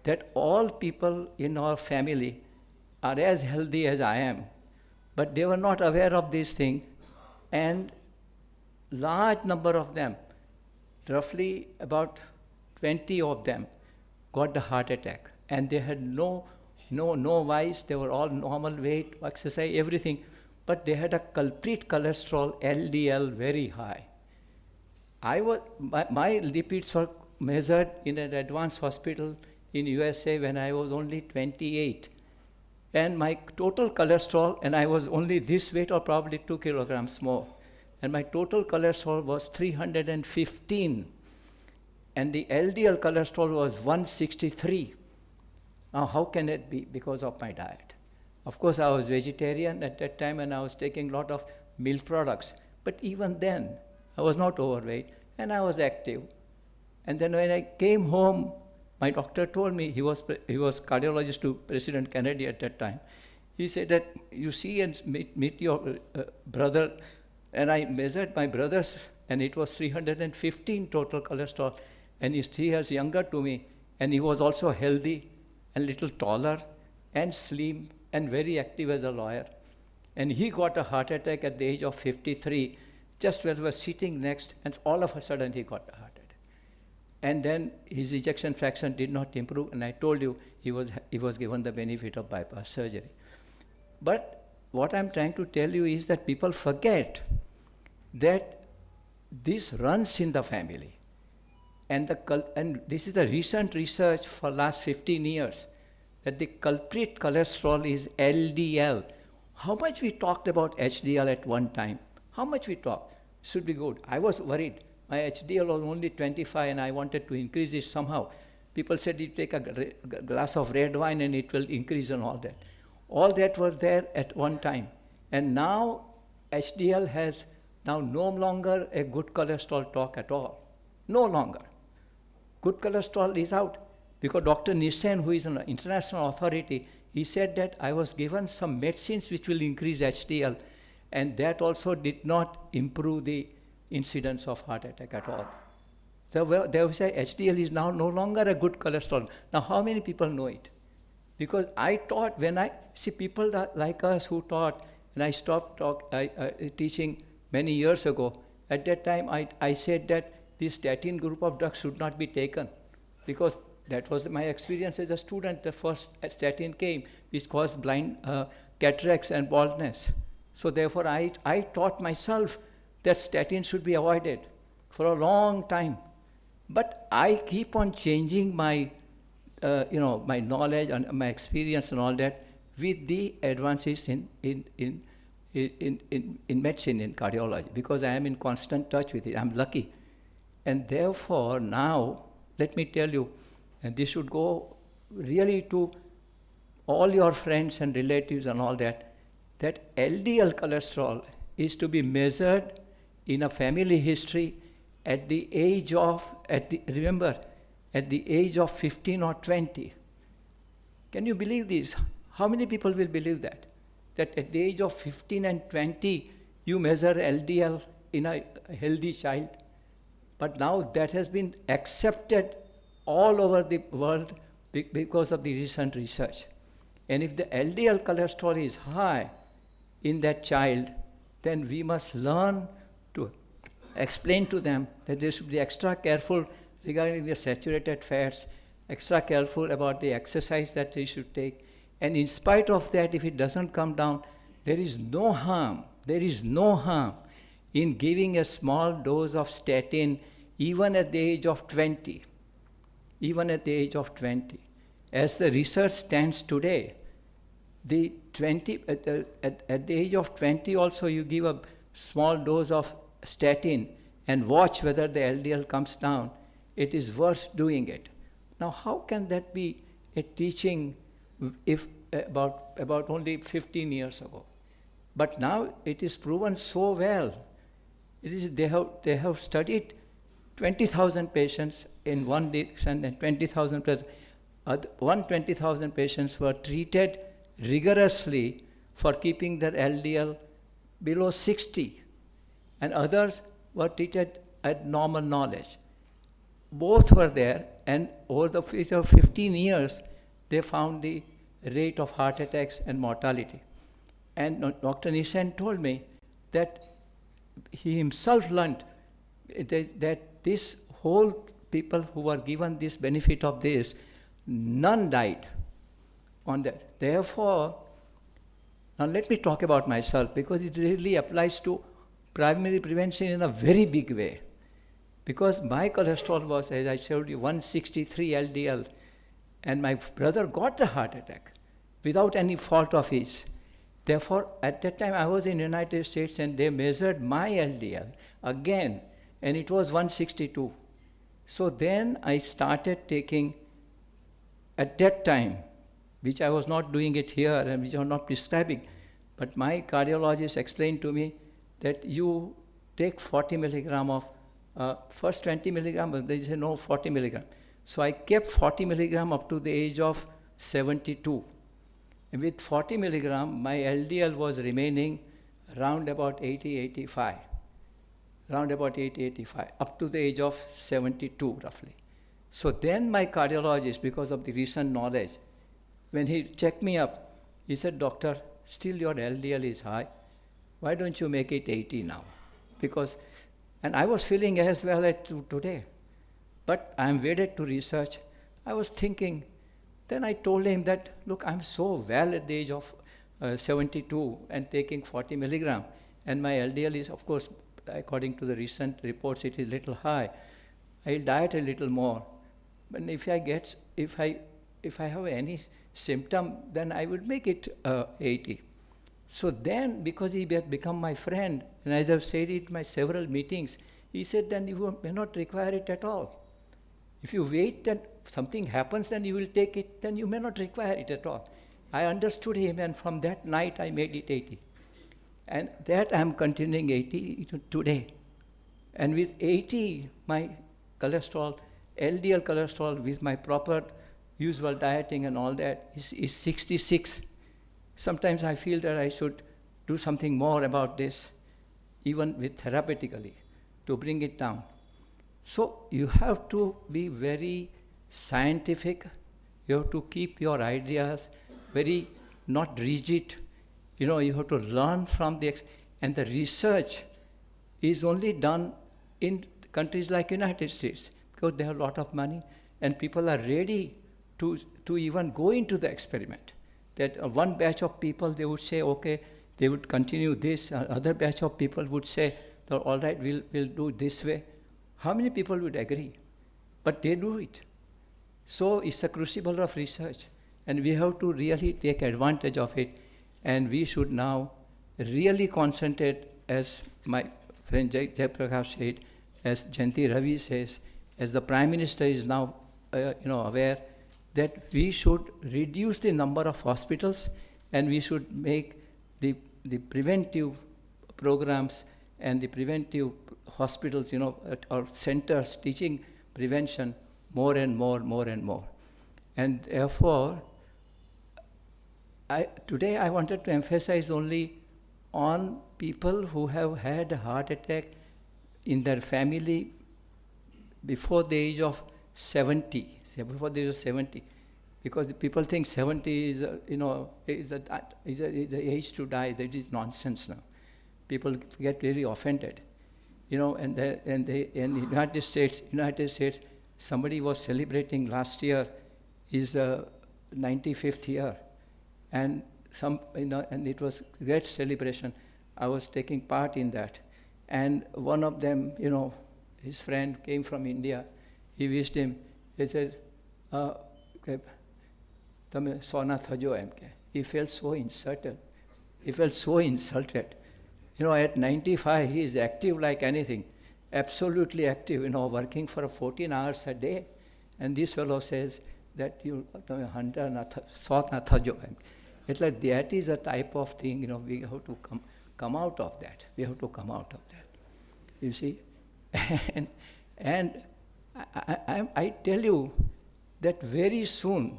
that all people in our family are as healthy as I am, but they were not aware of this thing, and large number of them, roughly about 20 of them, got the heart attack, and they had no vice. They were all normal weight, exercise, everything, but they had a culprit cholesterol, LDL, very high. My lipids were measured in an advanced hospital in USA when I was only 28. And my total cholesterol, and I was only this weight or probably 2 kilograms more, and my total cholesterol was 315. And the LDL cholesterol was 163. Now, how can it be? Because of my diet. Of course, I was vegetarian at that time, and I was taking a lot of milk products. But even then, I was not overweight, and I was active. And then when I came home, my doctor told me, he was cardiologist to President Kennedy at that time. He said that, you see and meet your brother, and I measured my brother's, and it was 315 total cholesterol, and he's 3 years younger to me, and he was also healthy and little taller and slim and very active as a lawyer. And he got a heart attack at the age of 53, just when we were sitting next, and all of a sudden he got a heart attack. And then his ejection fraction did not improve, and I told you he was given the benefit of bypass surgery. But what I'm trying to tell you is that people forget that this runs in the family. And this is the recent research for last 15 years, that the culprit cholesterol is LDL. How much we talked about HDL at one time? How much we talked? Should be good. I was worried. My HDL was only 25 and I wanted to increase it somehow. People said you take a glass of red wine and it will increase and all that. All that was there at one time. And now HDL has now no longer a good cholesterol talk at all. No longer. Good cholesterol is out. Because Dr. Nissen, who is an international authority, he said that I was given some medicines which will increase HDL, and that also did not improve the incidence of heart attack at all. So they will say HDL is now no longer a good cholesterol. Now how many people know it? Because I taught, when I see people that, like us who taught, and I stopped teaching many years ago, at that time I said that this statin group of drugs should not be taken, because that was my experience as a student. The first statin came, which caused blind cataracts and baldness. So therefore I taught myself that statin should be avoided for a long time. But I keep on changing my, my knowledge and my experience and all that with the advances in medicine, in cardiology, because I am in constant touch with it. I'm lucky. And therefore now, let me tell you, and this should go really to all your friends and relatives and all that, that LDL cholesterol is to be measured in a family history at the age of, at the age of 15 or 20. Can you believe this? How many people will believe that? That at the age of 15 and 20, you measure LDL in a healthy child? But now that has been accepted all over the world because of the recent research. And if the LDL cholesterol is high in that child, then we must learn to explain to them that they should be extra careful regarding the saturated fats, extra careful about the exercise that they should take. And in spite of that, if it doesn't come down, there is no harm in giving a small dose of statin even at the age of 20. Even at the age of 20. As the research stands today, at the age of 20 also you give a small dose of statin and watch whether the LDL comes down. It is worth doing it. Now how can that be a teaching if about only 15 years ago? But now it is proven so well. They have studied 20,000 patients in one direction and 20,000 patients were treated rigorously for keeping their LDL below 60, and others were treated at normal knowledge. Both were there, and over the period of 15 years, they found the rate of heart attacks and mortality. And Dr. Nissen told me that he himself learned that this whole people who were given this benefit of this, none died on that. Therefore, now let me talk about myself, because it really applies to primary prevention in a very big way. Because my cholesterol was, as I showed you, 163 LDL, and my brother got the heart attack without any fault of his. Therefore, at that time I was in the United States and they measured my LDL again, and it was 162. So then I started taking, at that time, which I was not doing it here and which I was not prescribing, but my cardiologist explained to me that you take 40 milligram of, first 20 milligram, but they said no, 40 milligram. So I kept 40 milligram up to the age of 72. And with 40 milligram, my LDL was remaining around about 80, 85. Around about 80, 85, up to the age of 72 roughly. So then my cardiologist, because of the recent knowledge, when he checked me up, He said, doctor, still your LDL is high. Why don't you make it 80 now? Because, and I was feeling as well as today. But I am wedded to research. I was thinking, then I told him that, look, I'm so well at the age of 72 and taking 40 milligram. And my LDL is, of course, according to the recent reports, it is a little high. I'll diet a little more. But if I have any symptom, then I would make it 80. So then, because he had become my friend, and as I've said it in my several meetings, he said, then you may not require it at all. If you wait that something happens, then you will take it, then you may not require it at all. I understood him, and from that night I made it 80. And that I am continuing 80 today. And with 80, my cholesterol, LDL cholesterol, with my proper usual dieting and all that, is 66. Sometimes I feel that I should do something more about this, even with therapeutically, to bring it down. So you have to be very scientific. You have to keep your ideas very not rigid. You know, you have to learn from and the research is only done in countries like United States because they have a lot of money and people are ready to even go into the experiment. That one batch of people, they would say, okay, they would continue this. Other batch of people would say, all right, we'll do this way. How many people would agree? But they do it. So it's a crucible of research. And we have to really take advantage of it. And we should now really concentrate, as my friend Jai Prakash said, as Jayanti Ravi says, as the Prime Minister is now aware, that we should reduce the number of hospitals and we should make the preventive programs and the preventive hospitals, at our centers teaching prevention more and more. And therefore, today I wanted to emphasize only on people who have had a heart attack in their family before the age of 70. Before the age of 70, because the people think 70 is the age to die. That is nonsense now. People get really offended, And in the United States, somebody was celebrating last year his 95th year, and and it was a great celebration. I was taking part in that, and one of them, his friend came from India. He wished him. He said, "Tame sona thajo em ke." He felt so insulted. At 95, he is active like anything, absolutely active. Working for 14 hours a day, and this fellow says that it's like that is a type of thing. We have to come out of that. We have to come out of that. You see, and I tell you that very soon,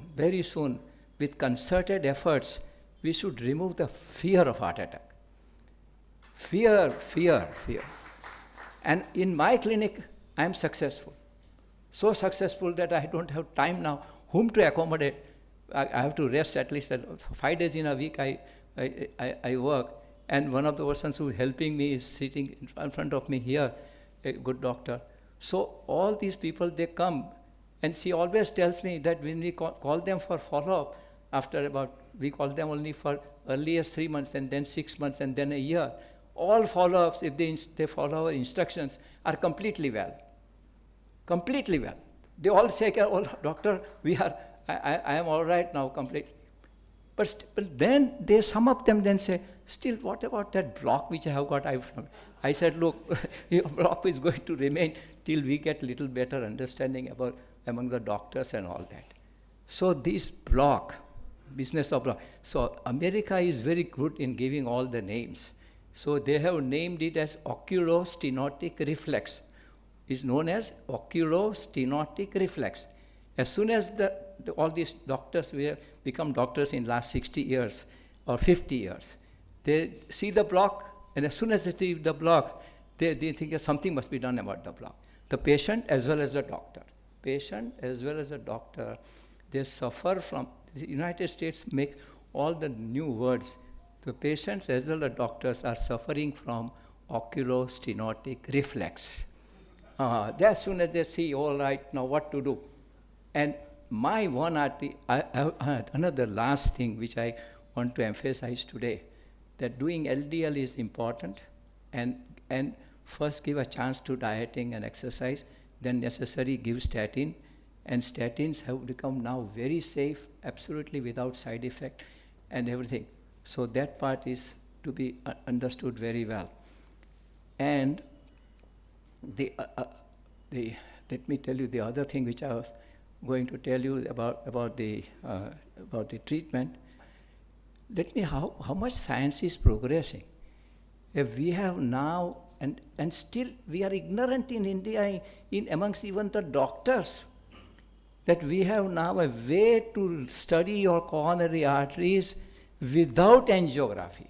with concerted efforts, we should remove the fear of heart attack. Fear. And in my clinic, I am successful. So successful that I don't have time now whom to accommodate. I have to rest at least 5 days in a week. I work, and one of the persons who is helping me is sitting in front of me here, a good doctor. So all these people, they come, and she always tells me that when we call them for follow-up, we call them only for earliest 3 months, and then 6 months, and then a year. All follow-ups, if they follow our instructions, are completely well. Completely well. They all say, "Oh, doctor, I am all right now, completely." But then some of them then say, "Still, what about that block which I have got?" I said, "Look, your block is going to remain till we get little better understanding among the doctors and all that." So this business of block. So America is very good in giving all the names. So they have named it as oculostenotic reflex. It's known as oculostenotic reflex. As soon as all these doctors become doctors in last 60 years or 50 years, they see the block, and as soon as they see the block, they think that something must be done about the block. The patient as well as the doctor. They suffer from. The United States makes all the new words. The patients as well as doctors are suffering from oculostenotic reflex. As soon as they see, all right, now what to do? And my one artery, another last thing which I want to emphasize today, that doing LDL is important, and first give a chance to dieting and exercise, then necessary give statin, and statins have become now very safe, absolutely without side effect and everything. So that part is to be understood very well. And let me tell you the other thing which I was going to tell you about the treatment. Let me how much science is progressing. If we have now, and still we are ignorant in India, in amongst even the doctors, that we have now a way to study your coronary arteries without angiography,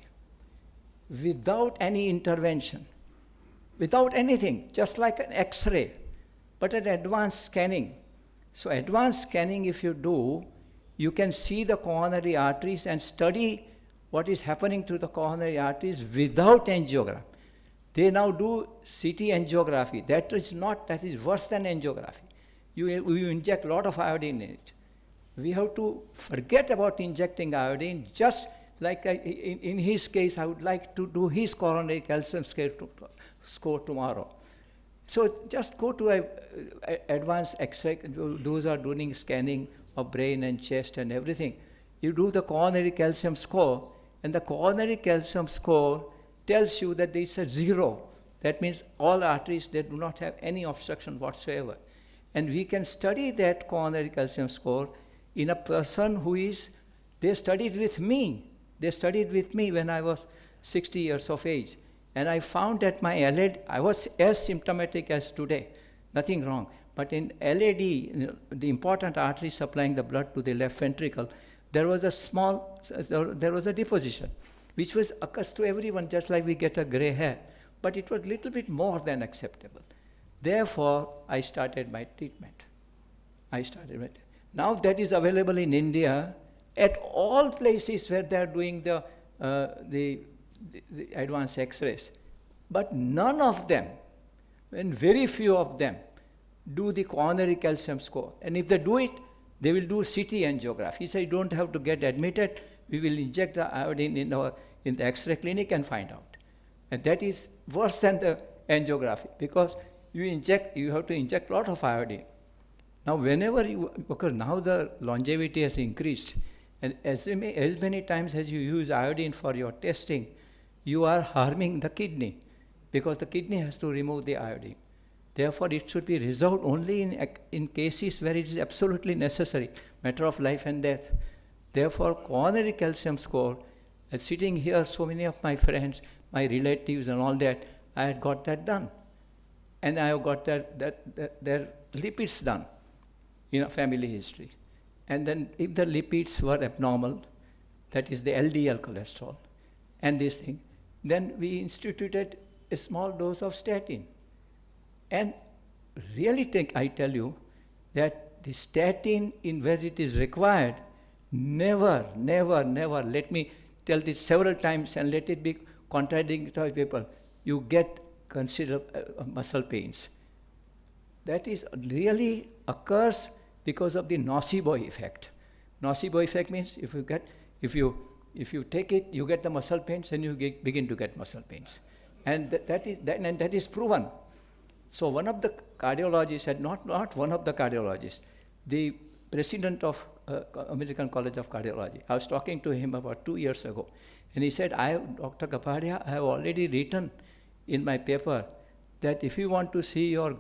without any intervention, without anything, just like an X-ray, but an advanced scanning. So advanced scanning, if you do, you can see the coronary arteries and study what is happening to the coronary arteries without angiogram. They now do CT angiography. That is worse than angiography. You inject a lot of iodine in it. We have to forget about injecting iodine, just like in his case, I would like to do his coronary calcium score tomorrow. So just go to a advanced X-ray, those are doing scanning of brain and chest and everything. You do the coronary calcium score, and the coronary calcium score tells you that there is a 0. That means all arteries, they do not have any obstruction whatsoever. And we can study that coronary calcium score in a person who is, they studied with me. They studied with me when I was 60 years of age. And I found that my LAD, I was as symptomatic as today, nothing wrong. But in LAD, the important artery supplying the blood to the left ventricle, there was a deposition, which was occurs to everyone, just like we get a gray hair. But it was a little bit more than acceptable. Therefore, I started my treatment. Now that is available in India at all places where they are doing the advanced X-rays. But none of them, and very few of them, do the coronary calcium score. And if they do it, they will do CT angiography. He said, you don't have to get admitted. We will inject the iodine in the X-ray clinic and find out. And that is worse than the angiography, because you have to inject a lot of iodine. Now because now the longevity has increased, and as many times as you use iodine for your testing, you are harming the kidney, because the kidney has to remove the iodine. Therefore, it should be reserved only in cases where it is absolutely necessary, matter of life and death. Therefore, coronary calcium score, sitting here, so many of my friends, my relatives and all that, I had got that done. And I have got their lipids done in a family history. And then if the lipids were abnormal, that is the LDL cholesterol, and this thing, then we instituted a small dose of statin. And really I tell you that the statin, in where it is required, never, let me tell this several times and let it be contradictory to people, you get considerable muscle pains. That is really occurs because of the nocebo effect. Nocebo effect means if you take it, you get the muscle pains, and you begin to get muscle pains. And that is proven. So one of the cardiologists, not one of the cardiologists, the president of American College of Cardiology, I was talking to him about 2 years ago, and he said, Dr. Kapadia, I have already written in my paper that if you want to see your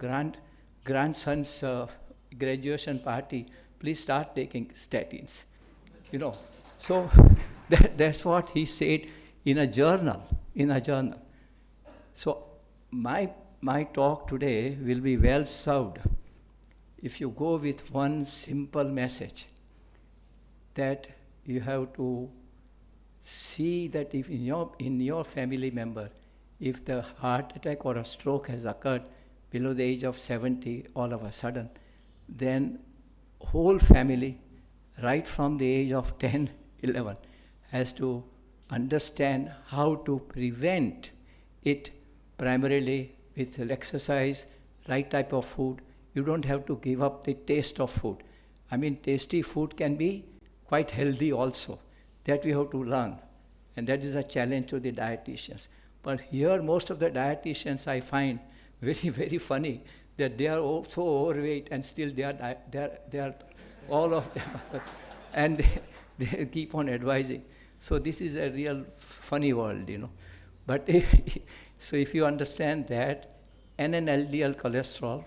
grandson's graduation party, please start taking statins. So that's what he said in a journal. So my talk today will be well served if you go with one simple message, that you have to see that if in your family member, if the heart attack or a stroke has occurred below the age of 70 all of a sudden, then whole family, right from the age of 10, 11, has to understand how to prevent it, primarily with exercise, right type of food. You don't have to give up the taste of food. I mean, tasty food can be quite healthy also. That we have to learn. And that is a challenge to the dietitians. But here, most of the dietitians I find very, very funny that they are all so overweight and still they are all of them. And they keep on advising. So this is a real funny world, you know. But so if you understand that, and an LDL cholesterol,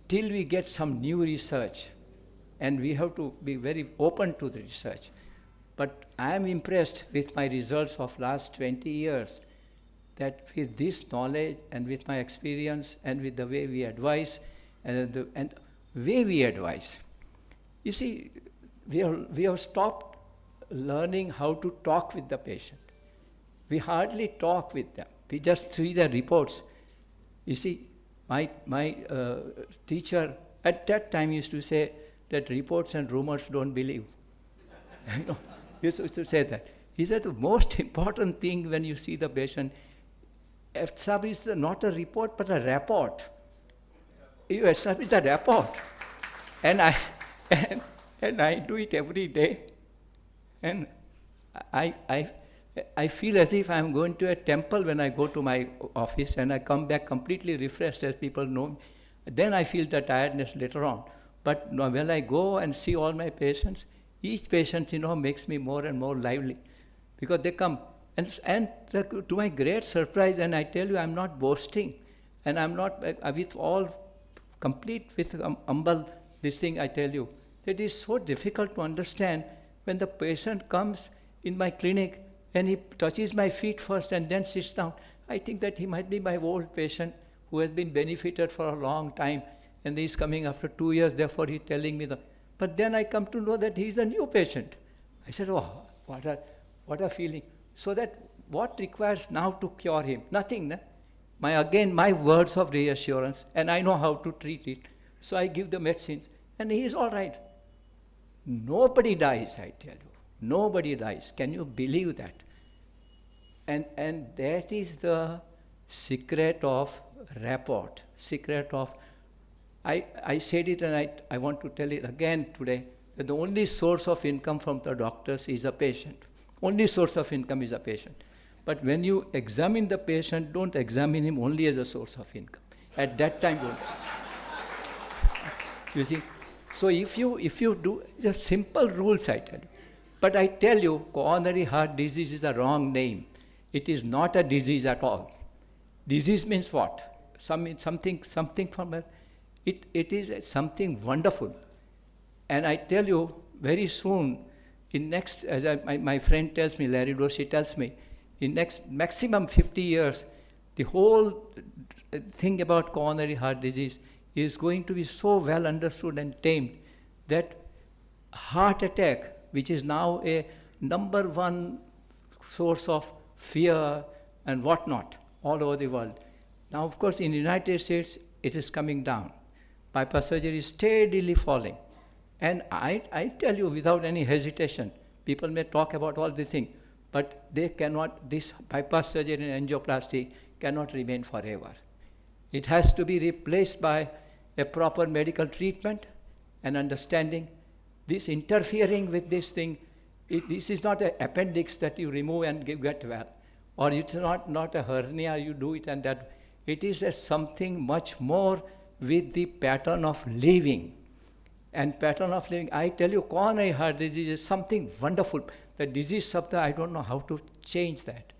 till we get some new research, and we have to be very open to the research. But I am impressed with my results of last 20 years, that with this knowledge and with my experience and with the way we advise and the way we advise. You see, we have stopped learning how to talk with the patient. We hardly talk with them. We just see the reports. You see, my teacher at that time used to say that reports and rumors don't believe. You know, he used to say that. He said the most important thing when you see the patient, establish not a report but a rapport. You establish a rapport. And I do it every day. And I feel as if I'm going to a temple when I go to my office, and I come back completely refreshed, as people know me. Then I feel the tiredness later on. But when I go and see all my patients, each patient, you know, makes me more and more lively, because they come. And to my great surprise, and I tell you, I'm not boasting, and I'm not, with all complete, with humble, this thing I tell you, that is so difficult to understand when the patient comes in my clinic and he touches my feet first and then sits down. I think that he might be my old patient who has been benefited for a long time, and he's coming after 2 years, therefore he's telling me that. But then I come to know that he's a new patient. I said, oh, what a feeling. So that what requires now to cure him? Nothing. No? My words of reassurance, and I know how to treat it. So I give the medicines, and he is all right. Nobody dies, I tell you. Nobody dies. Can you believe that? And that is the secret of rapport, secret of, I said it and I want to tell it again today, that the only source of income from the doctors is a patient. Only source of income is a patient. But when you examine the patient, don't examine him only as a source of income. At that time, don't. You see? So if you do, the simple rules I tell you. But I tell you, coronary heart disease is a wrong name. It is not a disease at all. Disease means what? Something from a, it is something wonderful. And I tell you, very soon, in next, as my friend tells me, Larry Dorsey tells me, in next maximum 50 years, the whole thing about coronary heart disease is going to be so well understood and tamed that heart attack, which is now a number one source of fear and whatnot all over the world. Now, of course, in the United States, it is coming down. Bypass surgery is steadily falling. And I tell you without any hesitation, people may talk about all the things, but they cannot, this bypass surgery and angioplasty cannot remain forever. It has to be replaced by a proper medical treatment and understanding. This interfering with this thing, this is not an appendix that you remove and get well. Or it's not a hernia, you do it and that. It is something much more with the pattern of living. And pattern of living, I tell you, coronary heart disease is something wonderful. The disease sabda, I don't know how to change that.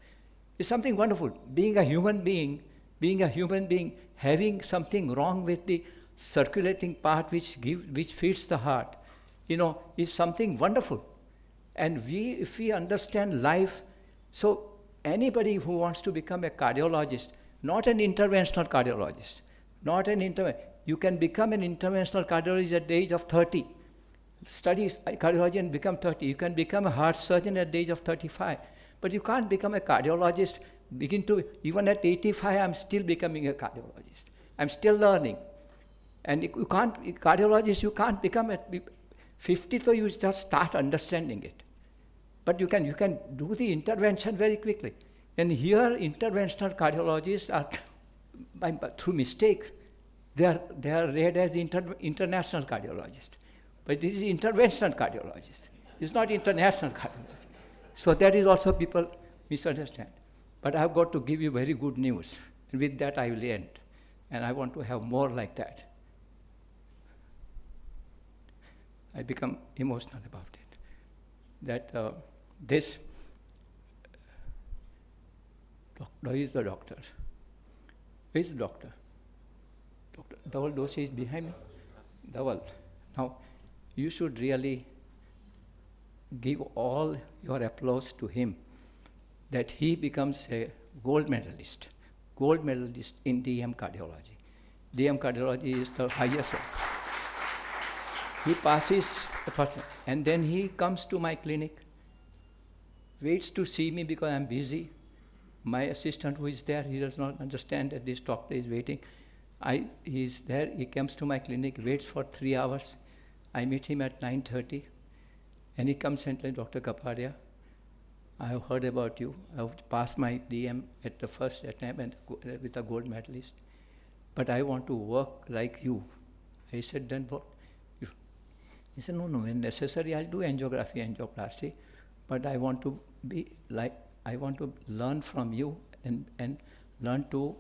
It's something wonderful. Being a human being, having something wrong with the circulating part which feeds the heart, is something wonderful. And if we understand life, so anybody who wants to become a cardiologist, not an interventional cardiologist, you can become an interventional cardiologist at the age of 30. Study cardiology and become 30. You can become a heart surgeon at the age of 35. But you can't become a cardiologist, even at 85, I'm still becoming a cardiologist. I'm still learning. And you can't become at 50, so you just start understanding it. but you can do the intervention very quickly. And here, interventional cardiologists are, through mistake, they are read as international cardiologist. But this is interventional cardiologist. It's not international cardiologist. So that is also people misunderstand. But I've got to give you very good news. And with that I will end. And I want to have more like that. I become emotional about it. That this, where is the doctor? Where is the doctor? Dr. Dawal Doshi is behind me. Dawal. Now, you should really give all your applause to him, that he becomes a gold medalist in DM cardiology. DM cardiology is the highest one. He passes the first one, and then he comes to my clinic, waits to see me because I'm busy. My assistant who is there, he does not understand that this doctor is waiting. He's there, he comes to my clinic, waits for 3 hours. I meet him at 9:30, and he comes and tells, Dr. Kapadia, I have heard about you. I have passed my DM at the first attempt and with a gold medalist, but I want to work like you. I said, then what? He said, no, when necessary, I'll do angiography, angioplasty, but I want to learn from you and learn to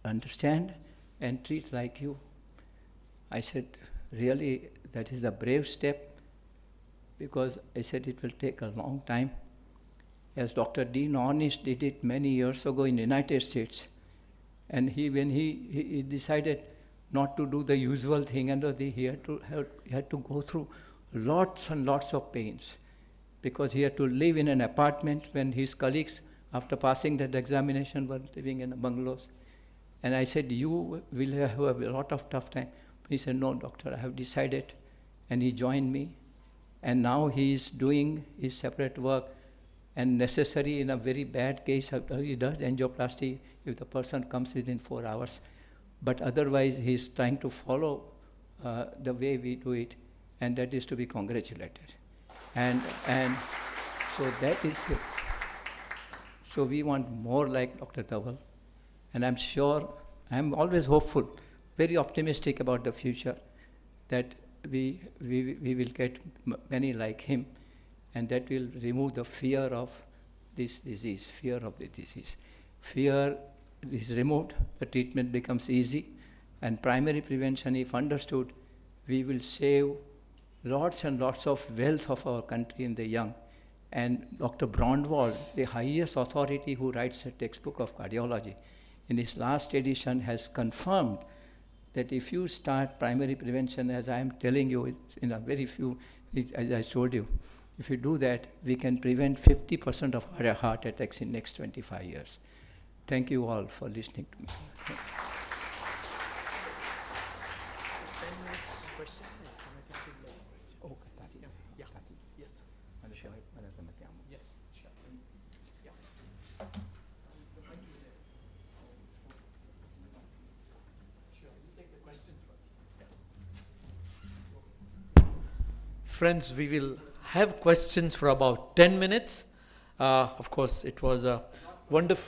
understand and treat like you. I said, really, that is a brave step, because I said it will take a long time. As Dr. Dean Ornish did it many years ago in the United States. And when he decided not to do the usual thing, and he had to go through lots and lots of pains, because he had to live in an apartment when his colleagues, after passing that examination, were living in bungalows. And I said, you will have a lot of tough time. He said, no, doctor, I have decided. And he joined me. And now he is doing his separate work. And necessary in a very bad case, he does angioplasty if the person comes within 4 hours. But otherwise, he is trying to follow the way we do it, and that is to be congratulated. And so that is it. So we want more like Dr. Dawal. And I'm sure, I'm always hopeful, very optimistic about the future, that we will get many like him, and that will remove the fear of this disease, fear of the disease. Fear is removed, the treatment becomes easy, and primary prevention, if understood, we will save lots and lots of wealth of our country in the young. And Dr. Brondwald, the highest authority who writes a textbook of cardiology, in his last edition has confirmed that if you start primary prevention, as I am telling you, it's in a very few, as I told you, if you do that, we can prevent 50% of heart attacks in next 25 years. Thank you all for listening to me. Friends, we will have questions for about 10 minutes. Of course, it was a wonderful...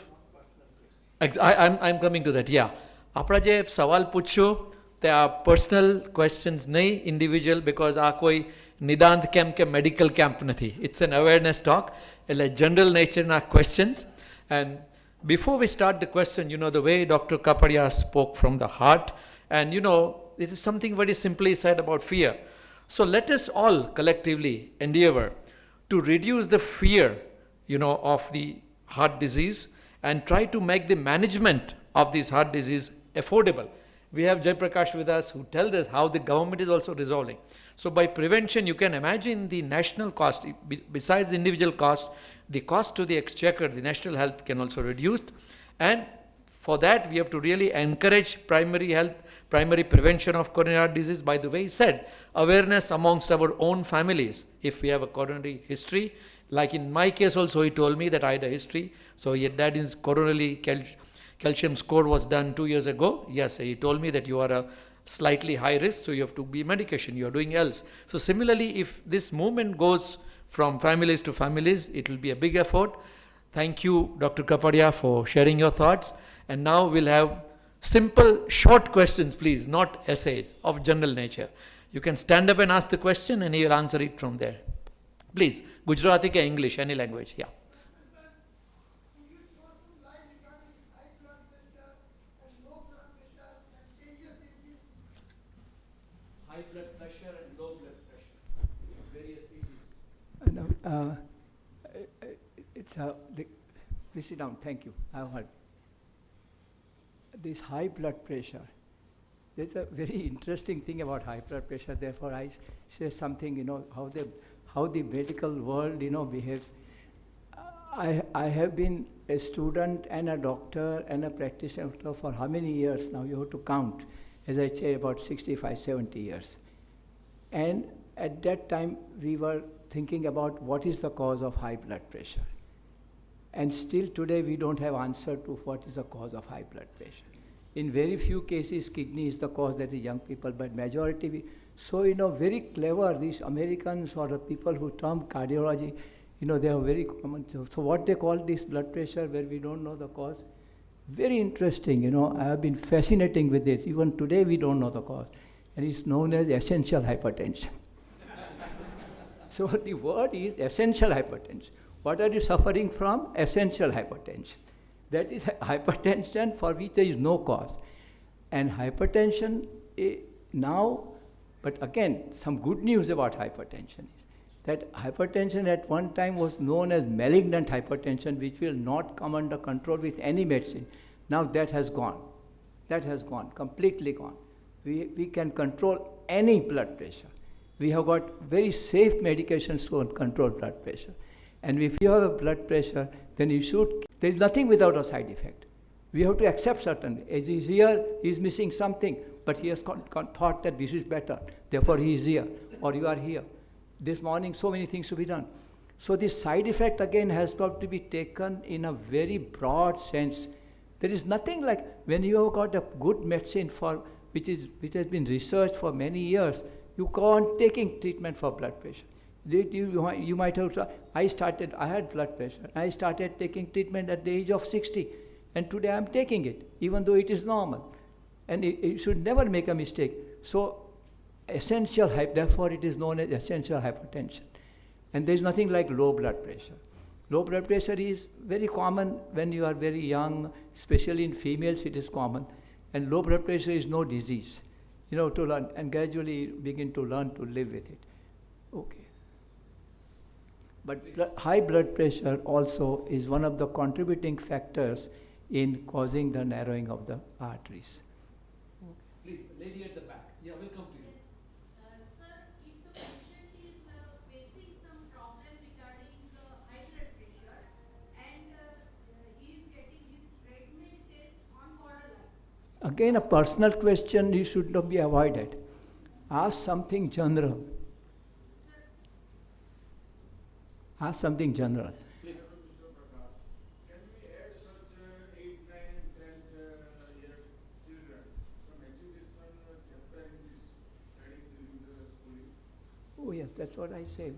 I'm coming to that, yeah. આપણે જે સવાલ પૂછ્યો તે આ personal questions નહીં individual, because આ કોઈ નિદાંત કેમ્પ કે મેડિકલ કેમ્પ નથી. ઇટ્સ એન અવેરનેસ ટોક, એટલે જનરલ નેચરના questions. And before we start the question, the way Dr. Kapadia spoke from the heart, and this is something very simply said about fear. So let us all collectively endeavor to reduce the fear, of the heart disease, and try to make the management of this heart disease affordable. We have Jay Prakash with us, who tells us how the government is also resolving. So by prevention, you can imagine the national cost, besides individual cost, the cost to the exchequer, the national health can also reduce. And for that, we have to really encourage primary health, primary prevention of coronary heart disease. By the way, he said, awareness amongst our own families. If we have a coronary history, like in my case also, he told me that I had a history. So that is coronary calcium score was done 2 years ago. Yes, he told me that you are a slightly high risk, so you have to be medication, you are doing else. So similarly, if this movement goes from families to families. It will be a big effort. Thank you, Dr. Kapadia, for sharing your thoughts. And now we'll have simple, short questions, please, not essays of general nature. You can stand up and ask the question and he will answer it from there. Please, Gujarati ke English, any language, yeah. High blood pressure and low blood pressure, various ages. No, please sit down, thank you, I've heard. This high blood pressure, there's a very interesting thing about high blood pressure, therefore I say something, how the medical world, behaves. I have been a student and a doctor and a practitioner for how many years now? You have to count. As I say, about 65, 70 years. And at that time, we were thinking about what is the cause of high blood pressure. And still today, we don't have answer to what is the cause of high blood pressure. In very few cases, kidney is the cause, that is young people, but majority, very clever, these Americans or the people who term cardiology, they are very common. So what they call this blood pressure, where we don't know the cause, very interesting, I have been fascinating with this. Even today we don't know the cause. And it's known as essential hypertension. So the word is essential hypertension. What are you suffering from? Essential hypertension. That is hypertension for which there is no cause. And hypertension now, but again, some good news about hypertension is that hypertension at one time was known as malignant hypertension, which will not come under control with any medicine. Now that has gone. That has gone, completely gone. We can control any blood pressure. We have got very safe medications to control blood pressure. And if you have a blood pressure, then there is nothing without a side effect. We have to accept certain. As he is here, he is missing something, but he has thought that this is better. Therefore, he is here, or you are here. This morning, so many things to be done. So this side effect again has got to be taken in a very broad sense. There is nothing like when you have got a good medicine which has been researched for many years, you go on taking treatment for blood pressure. You might have, I had blood pressure. I started taking treatment at the age of 60, and today I'm taking it, even though it is normal. And it should never make a mistake. So therefore it is known as essential hypertension. And there is nothing like low blood pressure. Low blood pressure is very common when you are very young, especially in females it is common. And low blood pressure is no disease, to learn, and gradually begin to learn to live with it. Okay. But high blood pressure also is one of the contributing factors in causing the narrowing of the arteries. Please, lady at the back. Yeah, we'll come to you. Again, a personal question you should not be avoided. Ask something general. Ask something general. Please. Can we add such 8, 9, 10 years children some education chapter in this studying during the schooling? Oh yes, that's what I said.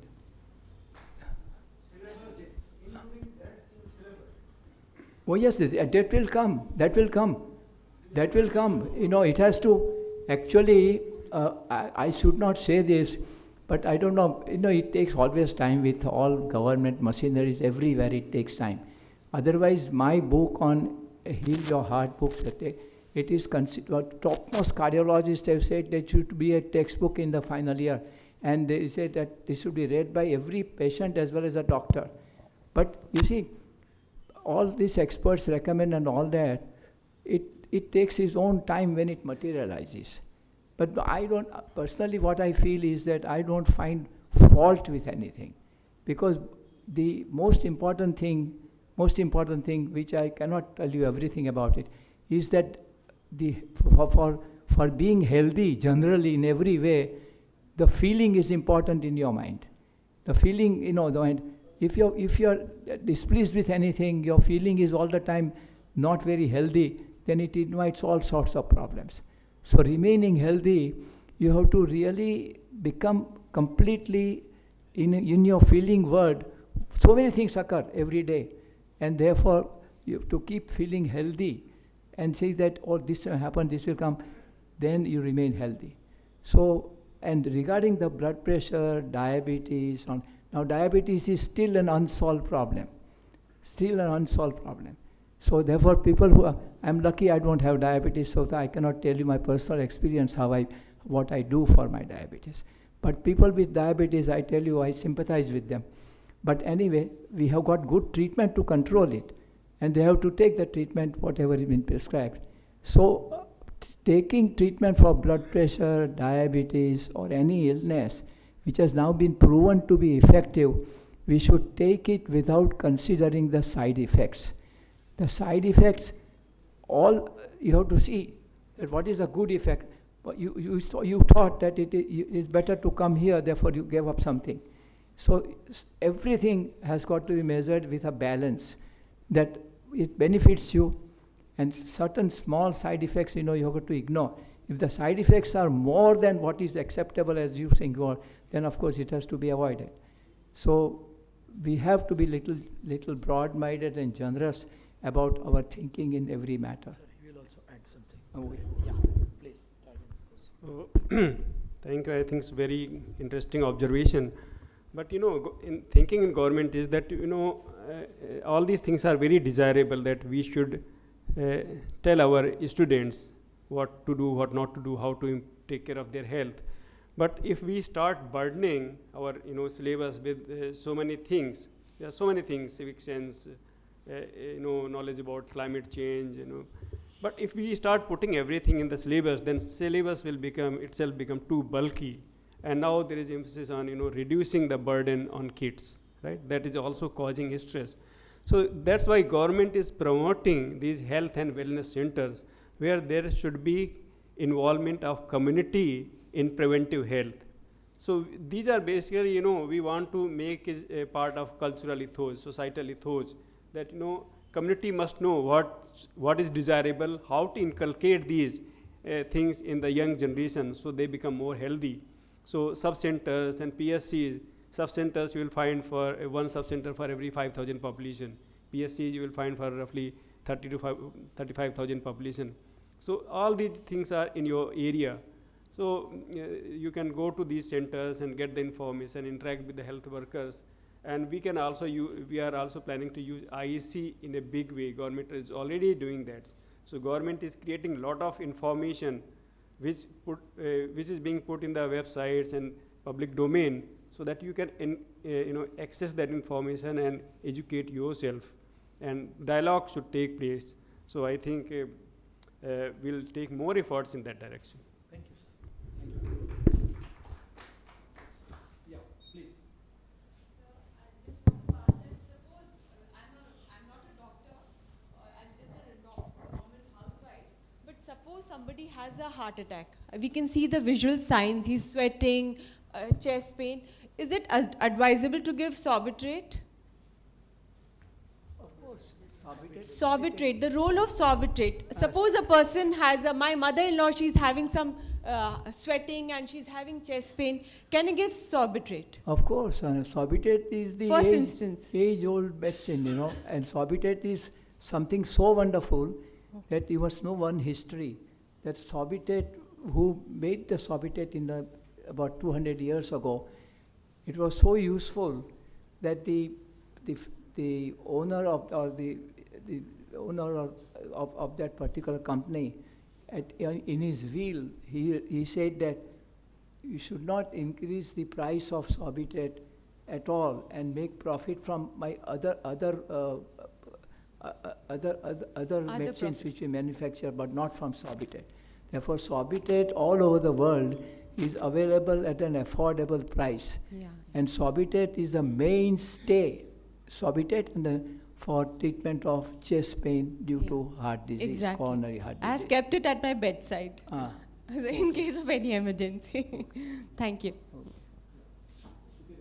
Syllabus, including that in syllabus. Oh yes, that will come. That will come. That will come. It has to, actually, I should not say this, but I don't know, it takes always time with all government machineries, everywhere it takes time. Otherwise, my book on Heal Your Heart books, it is considered, topmost cardiologists have said that should be a textbook in the final year. And they say that this should be read by every patient as well as a doctor. But you see, all these experts recommend and all that, it takes its own time when it materializes. But personally what I feel is that I don't find fault with anything. Because the most important thing, which I cannot tell you everything about it, is that for being healthy generally in every way, the feeling is important in your mind. The feeling, the mind. If you're displeased with anything, your feeling is all the time not very healthy, then it invites all sorts of problems. So remaining healthy, you have to really become completely, in your feeling world, so many things occur every day. And therefore, you have to keep feeling healthy and say that, oh, this will happen, this will come, then you remain healthy. So, and regarding the blood pressure, diabetes, now diabetes is still an unsolved problem. Still an unsolved problem. So therefore, people who are, I'm lucky I don't have diabetes, so I cannot tell you my personal experience, what I do for my diabetes. But people with diabetes, I tell you, I sympathize with them. But anyway, we have got good treatment to control it. And they have to take the treatment, whatever is been prescribed. So taking treatment for blood pressure, diabetes, or any illness, which has now been proven to be effective, we should take it without considering the side effects. The side effects, all you have to see that what is a good effect. But you thought that it is better to come here, therefore you gave up something. So everything has got to be measured with a balance, that it benefits you, and certain small side effects, you have got to ignore. If the side effects are more than what is acceptable as you think, then of course it has to be avoided. So we have to be little broad-minded and generous about our thinking in every matter. Sir, he will also add something. Oh, Yeah, please. Thank you. I think it's very interesting observation. But in thinking in government is that all these things are very desirable, that we should tell our students what to do, what not to do, how to take care of their health. But if we start burdening our syllabus with so many things, there are so many things, civic sense, knowledge about climate change, But if we start putting everything in the syllabus, then syllabus will become too bulky. And now there is emphasis on reducing the burden on kids, right? That is also causing stress. So that's why government is promoting these health and wellness centers, where there should be involvement of community in preventive health. So these are basically, we want to make it a part of cultural ethos, societal ethos, that community must know what is desirable, how to inculcate these things in the young generation so they become more healthy. So sub-centers and PSCs, sub-centers you will find for one sub-center for every 5,000 population. PSCs you will find for roughly 30 to 35,000 population. So all these things are in your area. So you can go to these centers and get the information, interact with the health workers. And we are also planning to use IEC in a big way. Government is already doing that. So government is creating a lot of information which is being put in the websites and public domain, so that you can access that information and educate yourself. And dialogue should take place. So I think we'll take more efforts in that direction. Thank you, sir. Yeah, please. Suppose somebody has a heart attack. We can see the visual signs. He's sweating, chest pain. Is it advisable to give sorbitrate? Of course, Sorbitrate, the role of sorbitrate. Suppose a person has my mother-in-law, she's having some sweating and she's having chest pain. Can you give sorbitrate? Of course, sorbitrate is the First instance. age-old medicine, and sorbitrate is something so wonderful that you must know one history. That sorbitrate, who made the sorbitrate about 200 years ago, it was so useful that the owner of that particular company, in his will, he said that you should not increase the price of sorbitrate at all and make profit from my other medicines profit. which we manufacture, but not from sorbitrate. Therefore, sorbitrate all over the world is available at an affordable price. Yeah. And sorbitrate is a mainstay. Sorbitrate for treatment of chest pain due to heart disease, Exactly. coronary heart disease. I have kept it at my bedside Ah. in case of any emergency. Thank you. Thank you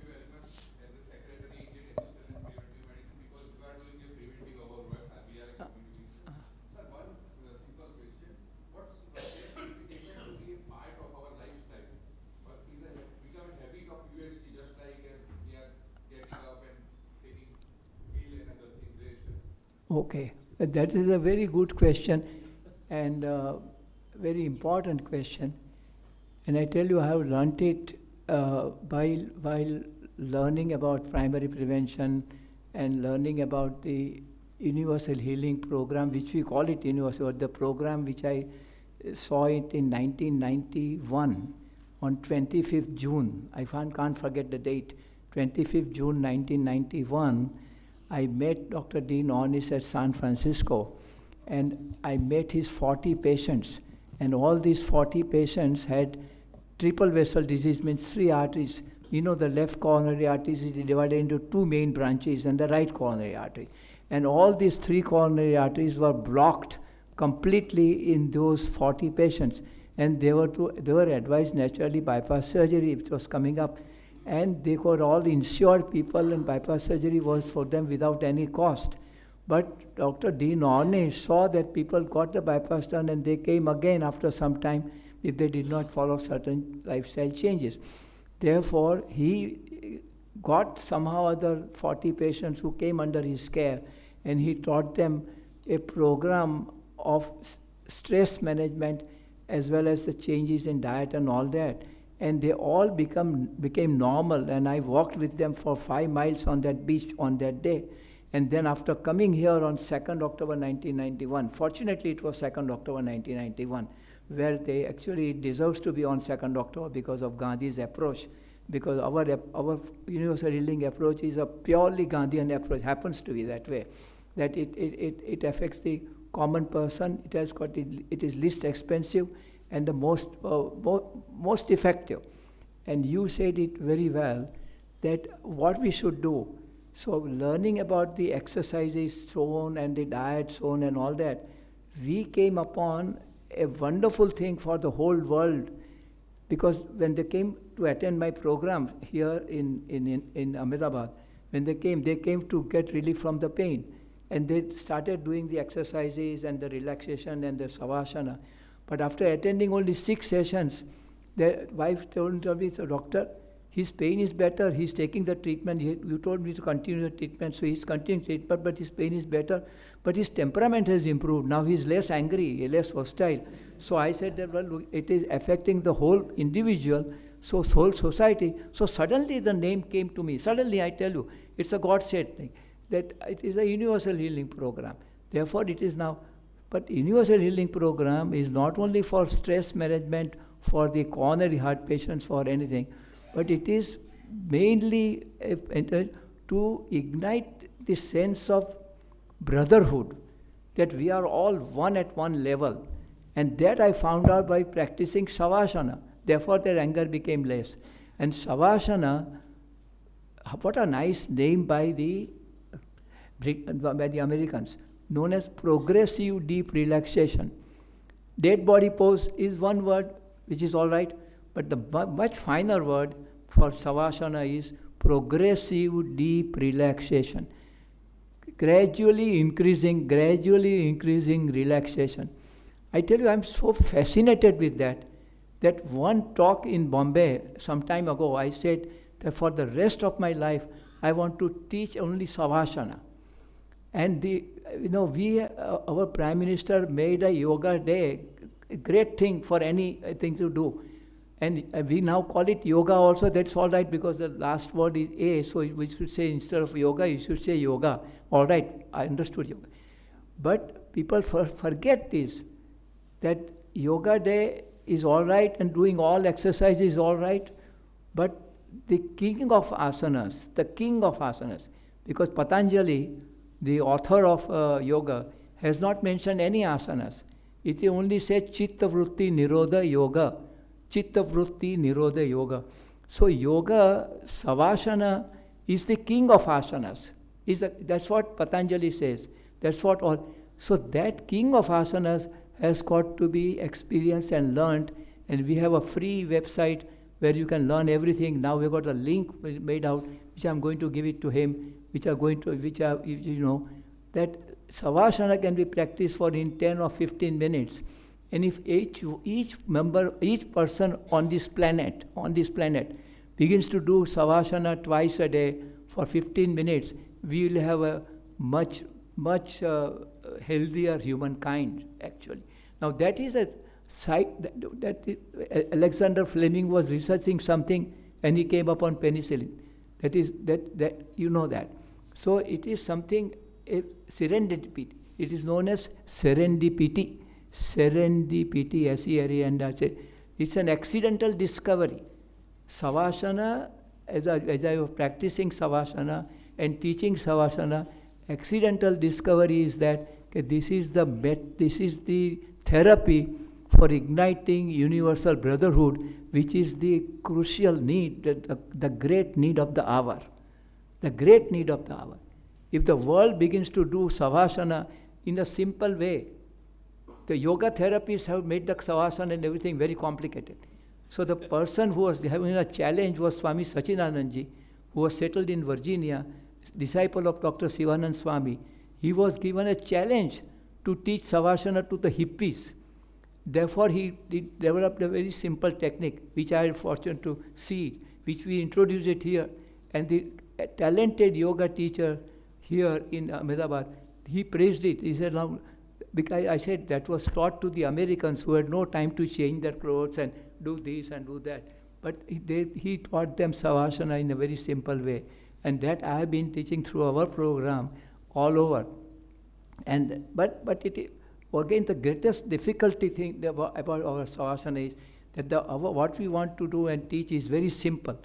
very much as a secretary, Indian Association of Preventive Medicine, because you are doing a preventive our work and we are a community. Sir, one simple question. What's the best medication to be a part of our lifestyle? But is become a habit of Okay, that is a very good question and very important question. And I tell you, I have learnt it while learning about primary prevention and learning about the universal healing program, which we call it universal, but the program which I saw it in 1991 on 25th June. I can't forget the date. 25th June 1991, I met Dr. Dean Ornish at San Francisco, and I met his 40 patients, and all these 40 patients had triple vessel disease, means three arteries. You know, the left coronary artery is divided into two main branches and the right coronary artery. And all these three coronary arteries were blocked completely in those 40 patients. And they were advised naturally bypass surgery if it was coming up. And they were all insured people, and bypass surgery was for them without any cost. But Dr. Dean Ornish saw that people got the bypass done and they came again after some time if they did not follow certain lifestyle changes. Therefore, he got somehow other 40 patients who came under his care, and he taught them a program of stress management as well as the changes in diet and all that. And they all became normal, and I walked with them for 5 miles on that beach on that day. And then after coming here on 2nd October 1991, fortunately it was 2nd October 1991, where they actually deserves to be on 2nd October because of Gandhi's approach, because our universal healing approach is a purely Gandhian approach, happens to be that way, that it affects the common person, it is least expensive and the most effective. And you said it very well, that what we should do. So learning about the exercises shown and the diet shown and all that, we came upon a wonderful thing for the whole world, because when they came to attend my program here in Ahmedabad, when they came to get relief from the pain, and they started doing the exercises and the relaxation and the savasana. But after attending only 6 sessions, their wife told me, "So doctor, his pain is better, he's taking the treatment, you told me to continue the treatment, so he's continuing treatment, but his pain is better, but his temperament has improved, now he's less angry, less hostile." So I said that, well, look, it is affecting the whole individual, so whole society. So suddenly the name came to me. Suddenly, I tell you, it's a God-said thing, that it is a universal healing program. Therefore, it is now. But universal healing program is not only for stress management, for the coronary heart patients, for anything, but it is mainly to ignite the sense of brotherhood, that we are all one at one level. And that I found out by practicing Savasana. Therefore, their anger became less. And Savasana, what a nice name by the Americans, known as progressive deep relaxation. Dead body pose is one word, which is all right, but the much finer word for Savasana is progressive deep relaxation. Gradually increasing relaxation. I tell you, I'm so fascinated with that one talk in Bombay some time ago, I said that for the rest of my life, I want to teach only Savasana. And our Prime Minister made a yoga day, a great thing for anything to do. And we now call it yoga also, that's all right, because the last word is A, so we should say, instead of yoga, you should say yoga. All right, I understood yoga. But people forget this, that yoga day is all right and doing all exercise is all right, but the king of asanas, because Patanjali, the author of yoga, has not mentioned any asanas. It only said Chitta Vritti Nirodha Yoga. Chitta Vritti Nirodha Yoga. So yoga, Savasana, is the king of asanas. That's what Patanjali says. That's what all. So that king of asanas has got to be experienced and learned. And we have a free website where you can learn everything. Now we've got a link made out, which I'm going to give it to him, that Savasana can be practiced for in 10 or 15 minutes. And if each person on this planet begins to do Savasana twice a day for 15 minutes, we will have a much much healthier humankind, actually. Now that is a site Alexander Fleming was researching something and he came upon penicillin. That is, that you know that. So it is something, a serendipity. It is known as serendipity. Serendipity, S-E-R-E-N-D. It's an accidental discovery. Savasana, as I was practicing Savasana and teaching Savasana, accidental discovery is that this is the therapy for igniting universal brotherhood, which is the crucial need, the great need of the hour. The great need of the hour. If the world begins to do Savasana in a simple way, the yoga therapists have made the Savasana and everything very complicated. So the person who was having a challenge was Swami Sachinanandji, who was settled in Virginia, disciple of Dr. Sivanand Swami. He was given a challenge to teach Savasana to the hippies. Therefore, he developed a very simple technique, which I had fortune to see, which we introduced it here. And the talented yoga teacher here in Ahmedabad, he praised it. He said, now, because I said that was taught to the Americans who had no time to change their clothes and do this and do that. But he taught them Savasana in a very simple way. And that I have been teaching through our program all over. And but it again, the greatest difficulty thing about our Savasana is that what we want to do and teach is very simple.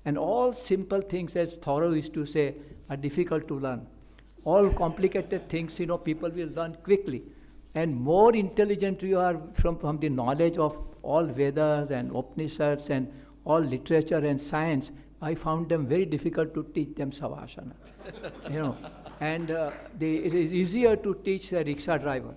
And all simple things, as Thoreau used to say, are difficult to learn. All complicated things, people will learn quickly. And more intelligent you are from the knowledge of all Vedas and Upanishads and all literature and science, I found them very difficult to teach them Savasana. And it is easier to teach a rickshaw driver.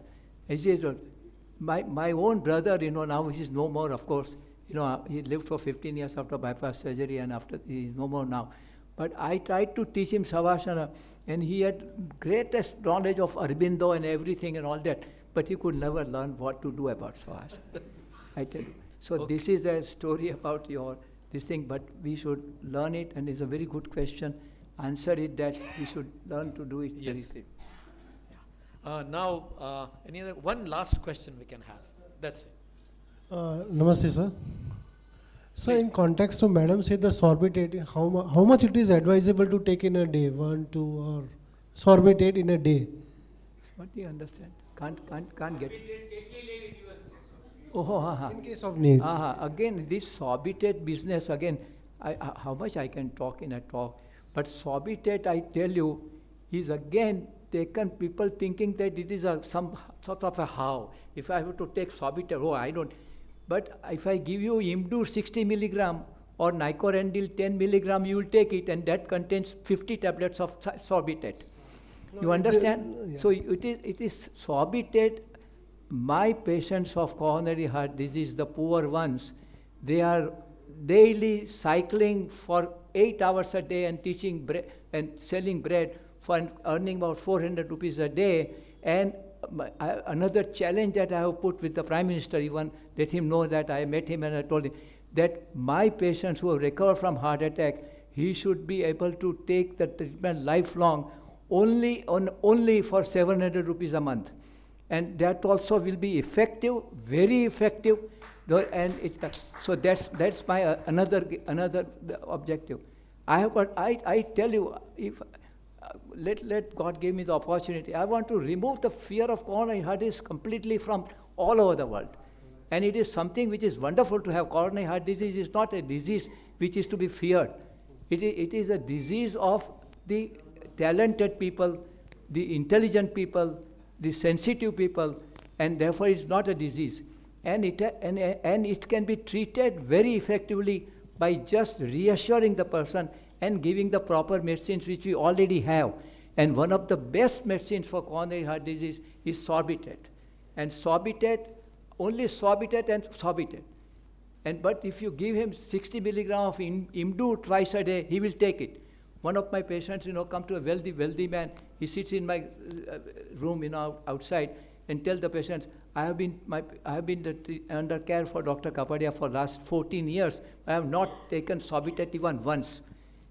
My own brother, now he is no more, of course. He lived for 15 years after bypass surgery and after he is no more now. But I tried to teach him Savasana, and he had greatest knowledge of Aurobindo and everything and all that, but he could never learn what to do about Savasana. I tell you. So okay. This is a story about this thing, but we should learn it, and it's a very good question. Answer it that we should learn to do it. Yes. Now, one last question we can have. That's it. Namaste, sir. So, in context to Madam said the sorbitate, how much it is advisable to take in a day? 1, 2, or sorbitate in a day? What do you understand? Can't get it. In case of need. Again, this sorbitate business, again, how much I can talk in a talk. But sorbitate, I tell you, is again taken people thinking that it is some sort of a how. If I have to take sorbitate, I don't. But if I give you Imdur 60 milligram or Nicorandil 10 milligram, you will take it, and that contains 50 tablets of sorbitate. You understand? Yeah. So it is sorbitate. My patients of coronary heart disease, the poor ones, they are daily cycling for 8 hours a day and teaching and selling bread for earning about 400 rupees a day. And another challenge that I have put with the Prime Minister, even let him know that I met him and I told him that my patients who have recovered from heart attack, he should be able to take the treatment lifelong only for 700 rupees a month. And that also will be effective, very effective. So that's my another objective. I tell you, if let God give me the opportunity. I want to remove the fear of coronary heart disease completely from all over the world. And it is something which is wonderful to have. Coronary heart disease is not a disease which is to be feared. It is a disease of the talented people, the intelligent people, the sensitive people, and therefore it's not a disease. And it can be treated very effectively by just reassuring the person and giving the proper medicines which we already have. And one of the best medicines for coronary heart disease is sorbitate. And sorbitate, only sorbitate and sorbitate. But if you give him 60 milligram of Imdu twice a day, he will take it. One of my patients, come to a wealthy man. He sits in my room, outside, and tell the patients, I have been under care for Dr. Kapadia for last 14 years. I have not taken sorbitate even once.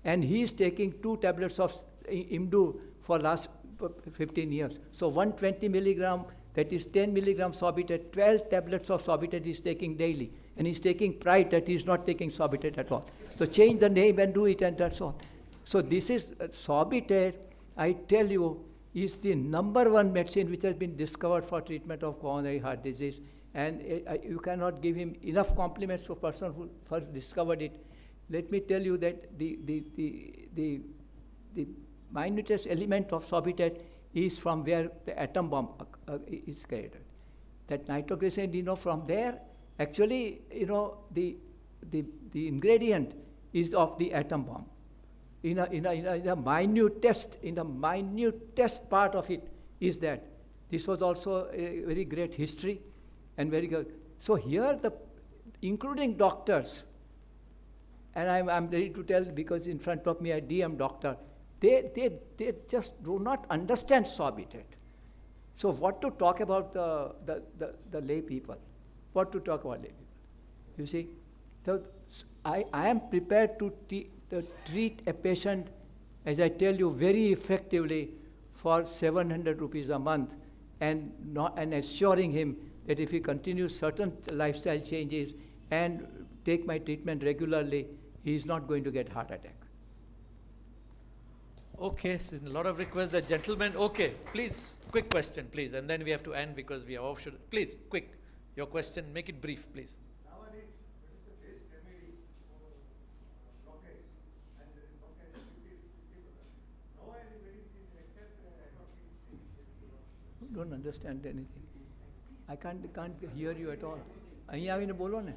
And he is taking 2 tablets of Imdu for last 15 years. So 120 milligram, that is 10 milligram sorbitate, 12 tablets of sorbitate is taking daily. And he's taking pride that he's not taking sorbitate at all. So change the name and do it, and that's all. So this is sorbitate, I tell you, is the number one medicine which has been discovered for treatment of coronary heart disease. And you cannot give him enough compliments to a person who first discovered it. Let me tell you that the minutest element of sorbitate is from where the atom bomb is created. That nitroglycerin, from there, actually, the ingredient is of the atom bomb. In a minutest part of it is that. This was also a very great history and very good. So here, including doctors, and I'm ready to tell because in front of me a DM doctor, they just do not understand sorbitate. So what to talk about the lay people? What to talk about lay people? You see, I am prepared to treat a patient, as I tell you, very effectively for 700 rupees a month, and assuring him that if he continues certain lifestyle changes and take my treatment regularly, he is not going to get heart attack. Okay, so a lot of requests. The gentleman, okay, please, quick question, please, and then we have to end because we are offshore. Please, quick, your question, make it brief, please. Nowadays, what is the best remedy for blockage? And the blockage is 50%. No any medicine except I don't understand anything. I can't hear you at all. અહીં આવીને બોલો ને.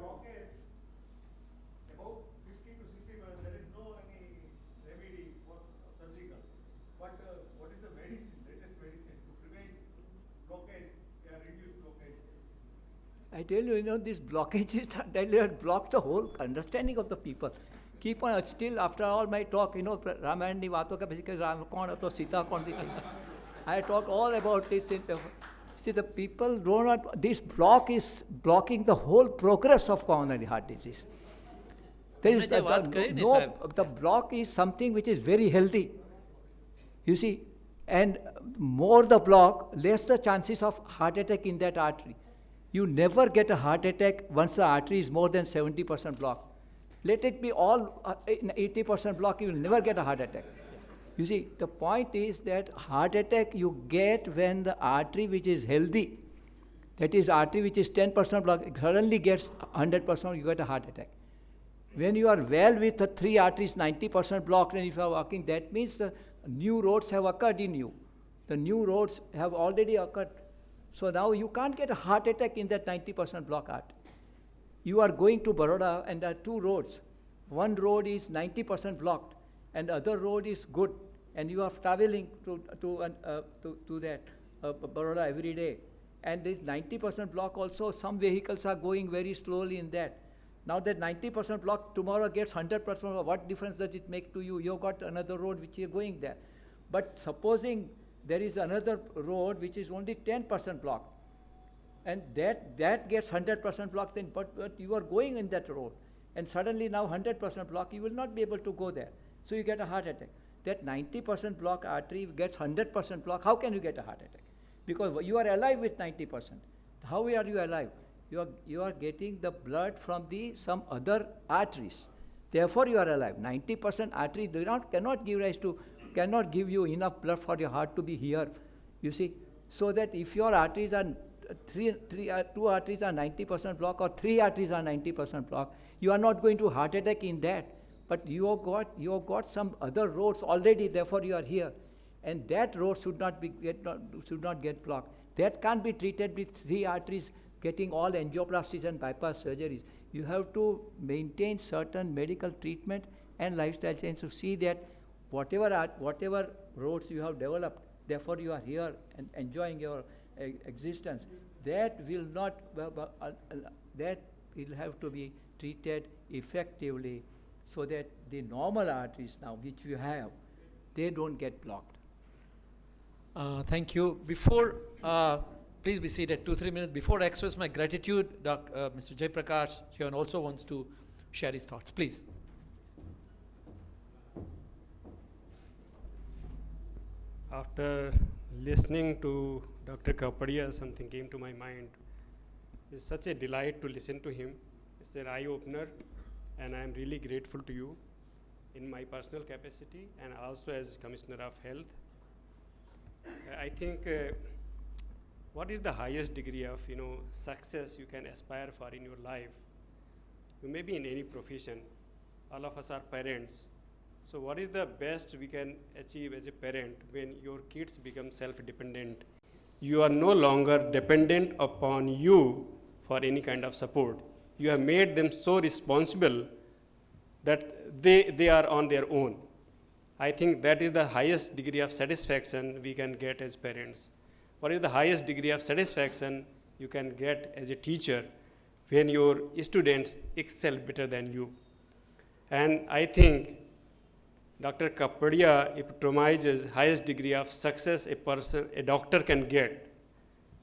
blockage, about 50 to 60%, there is no any remedy for surgical. But what is the medicine, latest medicine to prevent blockage, reduce blockage? I tell you, these blockages that block the whole understanding of the people. Keep on, still after all my talk, Ramayana vato ka basically Ram kon to Sita kon. I talked all about this. See, the people do not, this block is blocking the whole progress of coronary heart disease. There is the block is something which is very healthy. You see, and more the block, less the chances of heart attack in that artery. You never get a heart attack once the artery is more than 70% blocked. Let it be all 80% block, you will never get a heart attack. You see, the point is that heart attack you get when the artery which is healthy, that is artery which is 10% blocked, suddenly gets 100%, you get a heart attack. When you are well with the 3 arteries 90% blocked, and if you are walking, that means the new roads have occurred in you. The new roads have already occurred. So now you can't get a heart attack in that 90% block artery. You are going to Baroda and there are 2 roads. One road is 90% blocked and the other road is good. And you are traveling to that Baroda every day. And this 90% block also, some vehicles are going very slowly in that. Now that 90% block tomorrow gets 100%, what difference does it make to you? You've got another road which is going there. But supposing there is another road which is only 10% blocked, and that gets 100% blocked, then but you are going in that road, and suddenly now 100% block, you will not be able to go there. So you get a heart attack. That 90% block artery gets 100% block. How can you get a heart attack? Because you are alive with 90%. How are you alive? You are getting the blood from some other arteries. Therefore you are alive. 90% artery cannot give you enough blood for your heart to be here. You see, so that if your arteries are 2 arteries are 90% block or 3 arteries are 90% block, you are not going to heart attack in that. But you have got some other roads already. Therefore you are here, and that road should not get blocked. That can't be treated with 3 arteries getting all angioplasties and bypass surgeries. You have to maintain certain medical treatment and lifestyle change to see that whatever roads you have developed, therefore you are here and enjoying your existence, that will have to be treated effectively so that the normal arteries now which you have, they don't get blocked. Thank you. Before, please be seated 2-3 minutes. Before I express my gratitude, Mr. Jay Prakash here also wants to share his thoughts. Please. After listening to Dr. Kapadia, something came to my mind. It's such a delight to listen to him. It's an eye-opener, and I'm really grateful to you in my personal capacity and also as Commissioner of Health. I think what is the highest degree of success you can aspire for in your life? You may be in any profession. All of us are parents. So what is the best we can achieve as a parent when your kids become self-dependent? You are no longer dependent upon you for any kind of support. You have made them so responsible that they are on their own. I think that is the highest degree of satisfaction we can get as parents. What is the highest degree of satisfaction you can get as a teacher when your students excel better than you? And I think Dr. Kapadia epitomizes highest degree of success a doctor can get,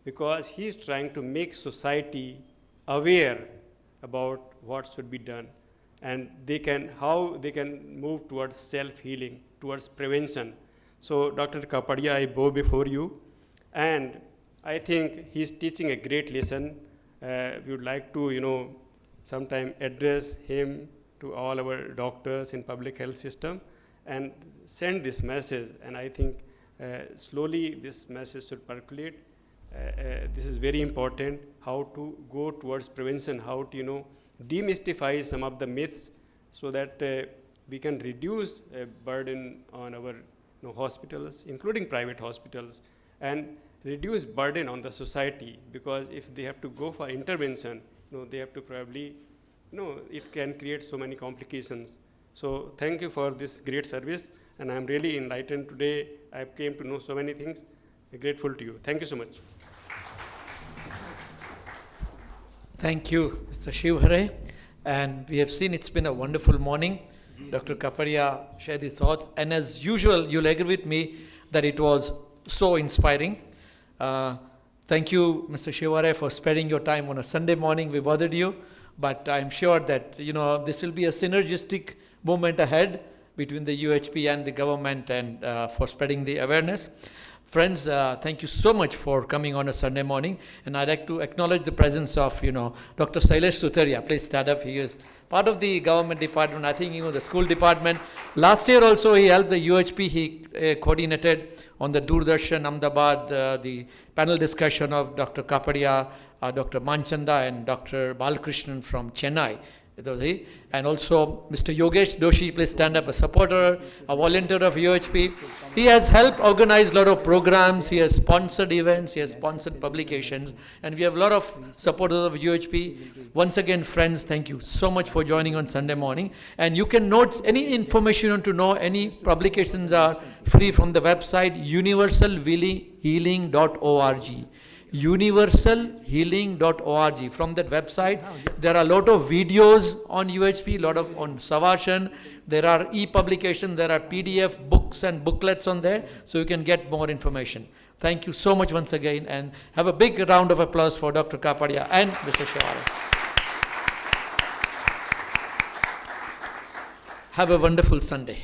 because he is trying to make society aware about what should be done, and how they can move towards self-healing, towards prevention. So Dr. Kapadia, I bow before you, and I think he is teaching a great lesson. We would like to, sometime address him to all our doctors in public health system and send this message. And I think slowly this message should percolate. This is very important, how to go towards prevention, how to, demystify some of the myths so that we can reduce burden on our hospitals, including private hospitals, and reduce burden on the society, because if they have to go for intervention, they have to probably, it can create so many complications. So thank you for this great service, and I'm really enlightened today. I came to know so many things. I'm grateful to you. Thank you so much. Thank you, Mr. Shivhare. And we have seen it's been a wonderful morning. Dr. Kapadia shared his thoughts. And as usual, you'll agree with me that it was so inspiring. Thank you, Mr. Shivhare, for sparing your time on a Sunday morning. We bothered you. But I'm sure that, this will be a synergistic movement ahead between the UHP and the government, and for spreading the awareness. Friends, thank you so much for coming on a Sunday morning. And I'd like to acknowledge the presence of, Dr. Sailesh Sutaria. Please stand up. He is part of the government department, I think, the school department. Last year also he helped the UHP. He coordinated on the Doordarshan Ahmedabad, the panel discussion of Dr. Kapadia, Dr. Manchanda and Dr. Balkrishnan from Chennai. And also Mr. Yogesh Doshi, please stand up, a supporter, a volunteer of UHP. He has helped organize a lot of programs, he has sponsored events, he has sponsored publications, and we have a lot of supporters of UHP. Once again, friends, thank you so much for joining on Sunday morning. And you can note any information you want to know, any publications are free from the website universalhealing.org. universalhealing.org. From that website, there are a lot of videos on UHP, a lot of on Savashan. There are e-publications, there are PDF books and booklets on there, so you can get more information. Thank you so much once again, and have a big round of applause for Dr. Kapadia and Mr. Shivhare. Have a wonderful Sunday.